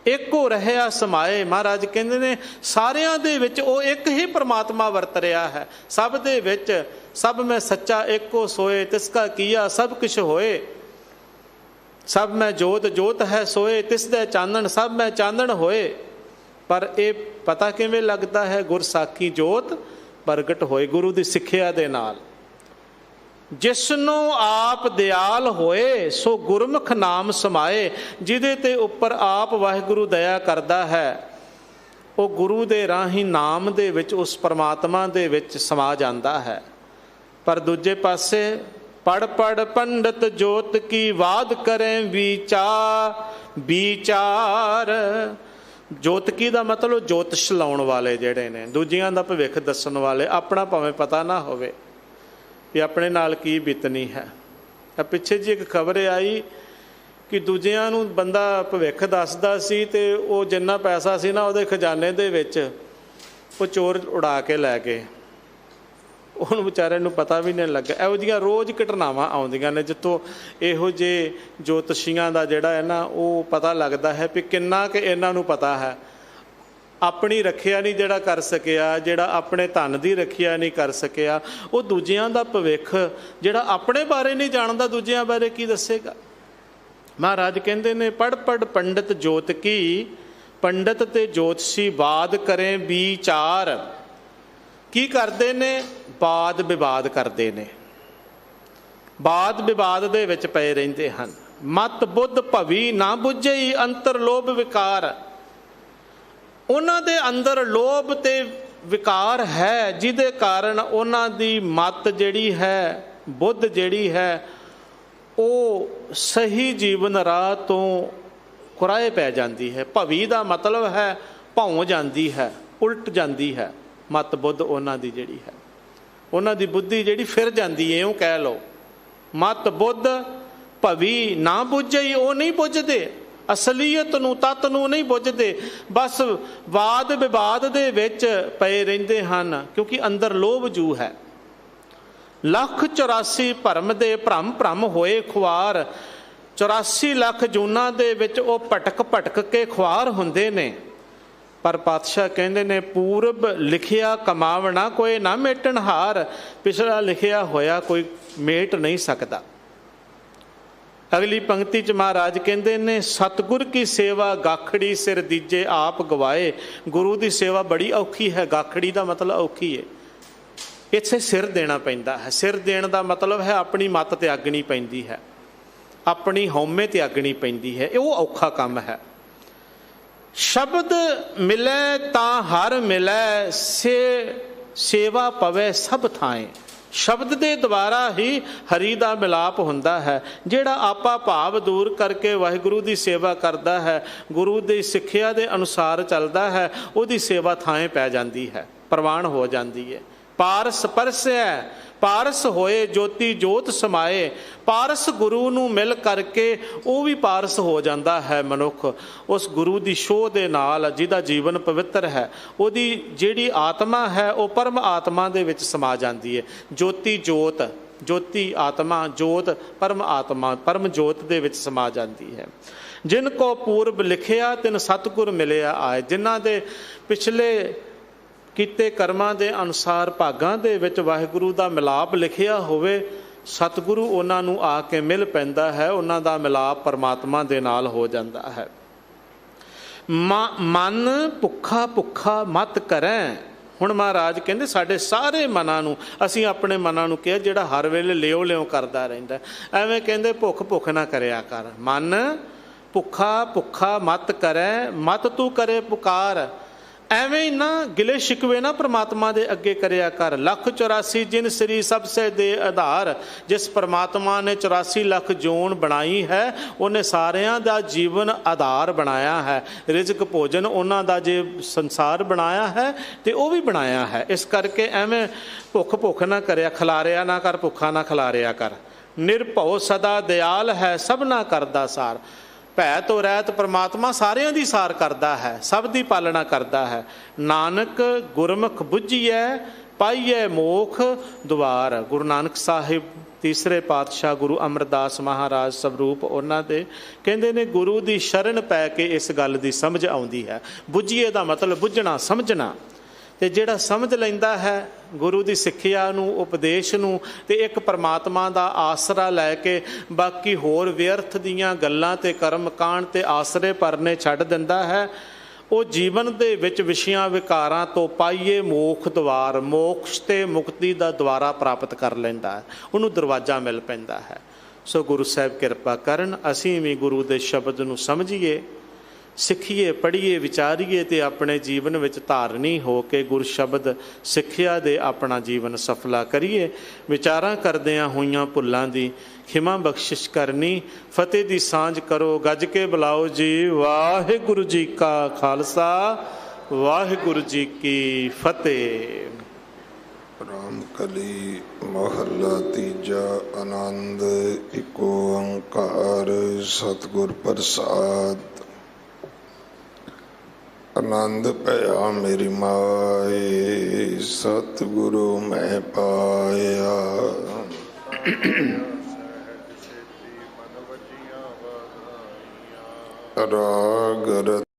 ਇੱਕੋ ਰਹਿਆ ਸਮਾਏ। ਮਹਾਰਾਜ ਕਹਿੰਦੇ ਨੇ ਸਾਰਿਆਂ ਦੇ ਵਿੱਚ ਉਹ ਇੱਕ ਹੀ ਪਰਮਾਤਮਾ ਵਰਤ ਰਿਹਾ ਹੈ। ਸਭ ਦੇ ਵਿੱਚ ਸਭ ਮੈਂ ਸੱਚਾ ਇੱਕੋ ਸੋਏ, ਤਿਸ ਕਾ ਕੀਆ ਸਭ ਕੁਛ ਹੋਏ। ਸਭ ਮੈਂ ਜੋਤ ਜੋਤ ਹੈ ਸੋਏ, ਤਿਸ ਦੇ ਚਾਨਣ ਸਭ ਮੈਂ ਚਾਨਣ ਹੋਏ। ਪਰ ਇਹ ਪਤਾ ਕਿਵੇਂ ਲੱਗਦਾ ਹੈ? ਗੁਰਸਾਖੀ ਜੋਤ ਪ੍ਰਗਟ ਹੋਏ, ਗੁਰੂ ਦੀ ਸਿੱਖਿਆ ਦੇ ਨਾਲ। ਜਿਸਨੂੰ ਆਪ ਦਿਆਲ ਹੋਏ, ਸੋ ਗੁਰਮੁਖ ਨਾਮ ਸਮਾਏ। ਜਿਹਦੇ ਤੇ ਉੱਪਰ ਆਪ ਵਾਹਿਗੁਰੂ ਦਇਆ ਕਰਦਾ ਹੈ, ਉਹ ਗੁਰੂ ਦੇ ਰਾਹੀਂ ਨਾਮ ਦੇ ਵਿੱਚ ਉਸ ਪਰਮਾਤਮਾ ਦੇ ਵਿੱਚ ਸਮਾ ਜਾਂਦਾ ਹੈ। ਪਰ ਦੂਜੇ ਪਾਸੇ ਪੜ ਪੰਡਤ ਜੋਤ ਕੀ ਵਾਦ ਕਰੇ ਵਿਚਾਰ। ਜੋਤਕੀ ਦਾ ਮਤਲਬ ਜੋਤਿਸ਼ ਲਾਉਣ ਵਾਲੇ ਜਿਹੜੇ ਨੇ, ਦੂਜਿਆਂ ਦਾ ਭਵਿੱਖ ਦੱਸਣ ਵਾਲੇ। ਆਪਣਾ ਭਾਵੇਂ ਪਤਾ ਨਾ ਹੋਵੇ ਵੀ ਆਪਣੇ ਨਾਲ ਕੀ ਬੀਤਣੀ ਹੈ। ਪਿੱਛੇ ਜੀ ਇੱਕ ਖਬਰ ਆਈ ਕਿ ਦੂਜਿਆਂ ਨੂੰ ਬੰਦਾ ਭਵਿੱਖ ਦੱਸਦਾ ਸੀ ਤੇ ਉਹ ਜਿੰਨਾ ਪੈਸਾ ਸੀ ਨਾ ਉਹਦੇ ਖਜ਼ਾਨੇ ਦੇ ਵਿੱਚ ਉਹ ਚੋਰ ਉਡਾ ਕੇ ਲੈ ਗਏ। ਉਹਨੂੰ ਵਿਚਾਰੇ ਨੂੰ ਪਤਾ ਵੀ ਨਹੀਂ ਲੱਗਾ। ਇਹੋ ਜਿਹੀਆਂ ਰੋਜ਼ ਘਟਨਾਵਾਂ ਆਉਂਦੀਆਂ ਨੇ ਜਿੱਥੋਂ ਇਹੋ ਜਿਹੇ ਜੋਤਸ਼ੀਆਂ ਦਾ ਜਿਹੜਾ ਹੈ ਨਾ ਉਹ ਪਤਾ ਲੱਗਦਾ ਹੈ ਵੀ ਕਿੰਨਾ ਕਿ ਇਹਨਾਂ ਨੂੰ ਪਤਾ ਹੈ। ਆਪਣੀ ਰੱਖਿਆ ਨਹੀਂ ਜਿਹੜਾ ਕਰ ਸਕਿਆ, ਜਿਹੜਾ ਆਪਣੇ ਧਨ ਦੀ ਰੱਖਿਆ ਨਹੀਂ ਕਰ ਸਕਿਆ, ਉਹ ਦੂਜਿਆਂ ਦਾ ਭਵਿੱਖ ਜਿਹੜਾ ਆਪਣੇ ਬਾਰੇ ਨਹੀਂ ਜਾਣਦਾ ਦੂਜਿਆਂ ਬਾਰੇ ਕੀ ਦੱਸੇਗਾ। ਮਹਾਰਾਜ ਕਹਿੰਦੇ ਨੇ ਪੜ ਪੰਡਤ ਜੋਤ ਕੀ, ਪੰਡਤ ਤੇ ਜੋਤਸ਼ੀ ਵਾਦ ਕਰੇ ਵਿਚਾਰ। ਕੀ ਕਰਦੇ ਨੇ? ਵਾਦ ਵਿਵਾਦ ਕਰਦੇ ਨੇ, ਵਾਦ ਵਿਵਾਦ ਦੇ ਵਿੱਚ ਪਏ ਰਹਿੰਦੇ ਹਨ। ਮਤ ਬੁੱਧ ਭਵੀ ਨਾ ਬੁੱਝਈ, ਅੰਤਰ ਲੋਭ ਵਿਕਾਰ। ਉਹਨਾਂ ਦੇ ਅੰਦਰ ਲੋਭ ਤੇ ਵਿਕਾਰ ਹੈ, ਜਿਹਦੇ ਕਾਰਨ ਉਹਨਾਂ ਦੀ ਮਤ ਜਿਹੜੀ ਹੈ, ਬੁੱਧ ਜਿਹੜੀ ਹੈ, ਉਹ ਸਹੀ ਜੀਵਨ ਰਾਹ ਤੋਂ ਕੁਰਾਏ ਪੈ ਜਾਂਦੀ ਹੈ। ਭਵੀ ਦਾ ਮਤਲਬ ਹੈ ਭੌਂ ਜਾਂਦੀ ਹੈ, ਉਲਟ ਜਾਂਦੀ ਹੈ। ਮਤ ਬੁੱਧ ਉਹਨਾਂ ਦੀ ਜਿਹੜੀ ਹੈ, ਉਹਨਾਂ ਦੀ ਬੁੱਧੀ ਜਿਹੜੀ ਫਿਰ ਜਾਂਦੀ ਹੈ, ਇਉਂ ਕਹਿ ਲਓ। ਮਤ ਬੁੱਧ ਭਵੀ ਨਾ ਬੁੱਝਈ, ਉਹ ਨਹੀਂ ਬੁੱਝਦੇ, ਅਸਲੀਅਤ ਨੂੰ, ਤੱਤ ਨੂੰ ਨਹੀਂ ਬੁੱਝਦੇ, ਬਸ ਵਾਦ ਵਿਵਾਦ ਦੇ ਵਿੱਚ ਪਏ ਰਹਿੰਦੇ ਹਨ, ਕਿਉਂਕਿ ਅੰਦਰ ਲੋਭ ਜੂ ਹੈ। 1,84 ਭਰਮ ਦੇ ਭਰਮ ਹੋਏ ਖੁਆਰ। 84 ਲੱਖ ਜੂਨਾਂ ਦੇ ਵਿੱਚ ਉਹ ਭਟਕ ਕੇ ਖੁਆਰ ਹੁੰਦੇ ਨੇ। ਪਰ ਪਾਤਸ਼ਾਹ ਕਹਿੰਦੇ ਨੇ ਪੂਰਬ ਲਿਖਿਆ ਕਮਾਵਣਾ ਕੋਈ ਨਾ ਮੇਟਣ ਹਾਰ। ਪਿਛਲਾ ਲਿਖਿਆ ਹੋਇਆ ਕੋਈ ਮੇਟ ਨਹੀਂ ਸਕਦਾ। अगली पंक्ति च महाराज कहते ने सतगुर की सेवा गाखड़ी सिर दीजे आप गवाए। गुरु की सेवा बड़ी औखी है। गाखड़ी का मतलब औखी है, इत्थे सिर देना पैंदा है। सिर देने का मतलब है अपनी मत त्यागनी पैंदी है, अपनी हौमे त्यागनी पैंदी है। वो औखा काम है। शब्द मिले ता हर मिले से सेवा पवे सब थाएं। शब्द के द्वारा ही हरि का मिलाप होंदा है। जिहड़ा आपा भाव दूर करके वाहिगुरु की सेवा करता है, गुरु की सिक्ख्या के अनुसार चलता है, उसकी सेवा थाएं पै जाती है, प्रवान हो जाती है। पारस परसै पारस होए ज्योति जोत समाए। पारस गुरु नूं मिल करके वो भी पारस हो जाता है मनुख। उस गुरु की शोह दे नाल जिहदा जीवन पवित्र है, उहदी जिहड़ी आत्मा है वो परम आत्मा दे विच समा जाती है। ज्योति जोत, ज्योति आत्मा, जोत परम आत्मा, परम जोत दे विच समा जाती है। जिनको पूर्व लिखिया तिन सतगुर मिलिया आए। जिन्हां दे पिछले किते कर्मां दे अनुसार भागां दे विच वाहिगुरु दा मिलाप लिखिया होवे, सतगुरु उन्हां नूं आके मिल पैंदा है। उन्हां दा मिलाप परमात्मा दे नाल हो जांदा है। मन भुखा भुखा मत करें। हुण महाराज कहंदे साडे सारे मनां नूं, असीं अपने मनां नूं किहा जिहड़ा हर वेले लिओ लिओ करदा रहिंदा, एवें कहंदे भुख भुख ना करया कर। मन भुखा भुखा मत करें, मत तू करे पुकार। ਐਵੇਂ ਹੀ ਨਾ ਗਿਲੇ ਸ਼ਿਕਵੇ ਨਾ परमात्मा ਦੇ ਅੱਗੇ ਕਰਿਆ ਕਰ। ਲੱਖ 84 ਜਿਨ ਸ੍ਰੀ ਸਭ ਸੇ ਦੇ ਆਧਾਰ। ਜਿਸ परमात्मा ने 84 ਲੱਖ ਜੋਨ ਬਣਾਈ ਹੈ, ਉਹਨੇ ਸਾਰਿਆਂ ਦਾ ਜੀਵਨ ਆਧਾਰ ਬਣਾਇਆ ਹੈ। ਰਿਜ਼ਕ ਭੋਜਨ ਉਹਨਾਂ ਦਾ ਜੇ ਸੰਸਾਰ ਬਣਾਇਆ ਹੈ ਤੇ ਉਹ ਵੀ ਬਣਾਇਆ ਹੈ। ਇਸ ਕਰਕੇ ਐਵੇਂ ਭੁੱਖ ਭੁੱਖ ਨਾ ਕਰਿਆ, ਖਿਲਾਰਿਆ ਨਾ ਕਰ, ਭੁੱਖਾ ਨਾ ਖਿਲਾਰਿਆ ਕਰ। ਨਿਰਭਉ ਸਦਾ ਦਿਆਲ ਹੈ ਸਭਨਾ ਕਰਦਾ ਸਾਰ। भै तो रहत परमात्मा सारिਆਂ ਦੀ सार करता है, सब की पालना करता है। नानक गुरमुख बुझिए पाइए मोख द्वार। गुरु नानक साहिब तीसरे पातशाह गुरु अमरदास महाराज स्वरूप उन्हां दे कहंदे ने गुरु की शरण पै के इस गल की समझ आउंदी है। बुझिए का मतलब बुझना समझना। ਤੇ ਜਿਹੜਾ ਸਮਝ ਲੈਂਦਾ ਹੈ ਗੁਰੂ ਦੀ ਸਿੱਖਿਆ ਨੂੰ, ਉਪਦੇਸ਼ ਨੂੰ, ਤੇ ਇੱਕ ਪਰਮਾਤਮਾ ਦਾ ਆਸਰਾ ਲੈ ਕੇ ਬਾਕੀ ਹੋਰ ਵਿਅਰਥ ਦੀਆਂ ਗੱਲਾਂ ਤੇ ਕਰਮ ਕਾਂਡ ਤੇ ਆਸਰੇ ਪਰਨੇ ਛੱਡ ਦਿੰਦਾ ਹੈ, ਉਹ ਜੀਵਨ ਦੇ ਵਿੱਚ ਵਿਸ਼ਿਆਂ ਵਿਕਾਰਾਂ ਤੋਂ ਪਾਈਏ ਮੋਖ ਦਵਾਰ, ਮੋਕਸ਼ ਤੇ ਮੁਕਤੀ ਦਾ ਦੁਆਰਾ ਪ੍ਰਾਪਤ ਕਰ ਲੈਂਦਾ ਹੈ। ਉਹਨੂੰ ਦਰਵਾਜ਼ਾ ਮਿਲ ਪੈਂਦਾ ਹੈ। ਸੋ ਗੁਰੂ ਸਾਹਿਬ ਕਿਰਪਾ ਕਰਨ, ਅਸੀਂ ਵੀ ਗੁਰੂ ਦੇ ਸ਼ਬਦ ਨੂੰ ਸਮਝੀਏ, ਸਿੱਖੀਏ, ਪੜ੍ਹੀਏ, ਵਿਚਾਰੀਏ ਤੇ ਆਪਣੇ ਜੀਵਨ ਵਿੱਚ ਧਾਰਨੀ ਹੋ ਕੇ ਗੁਰ ਸ਼ਬਦ ਸਿੱਖਿਆ ਦੇ ਆਪਣਾ ਜੀਵਨ ਸਫਲਾ ਕਰੀਏ। ਵਿਚਾਰਾਂ ਕਰਦਿਆਂ ਹੋਈਆਂ ਭੁੱਲਾਂ ਦੀ ਖਿਮਾ ਬਖਸ਼ਿਸ਼ ਕਰਨੀ। ਫਤਿਹ ਦੀ ਸਾਂਝ ਕਰੋ, ਗੱਜ ਕੇ ਬੁਲਾਓ ਜੀ। ਵਾਹਿਗੁਰੂ ਜੀ ਕਾ ਖਾਲਸਾ, ਵਾਹਿਗੁਰੂ ਜੀ ਕੀ ਫਤਿਹ। ਰਾਮ ਕਲੀ ਮਹੱਲਾ ਤੀਜਾ। ਆਨੰਦ ਏਕ ਓੰਕਾਰ ਸਤਿਗੁਰ ਪ੍ਰਸਾਦ। आनंद पया मेरी माए सतगुरु मैं पाया। राग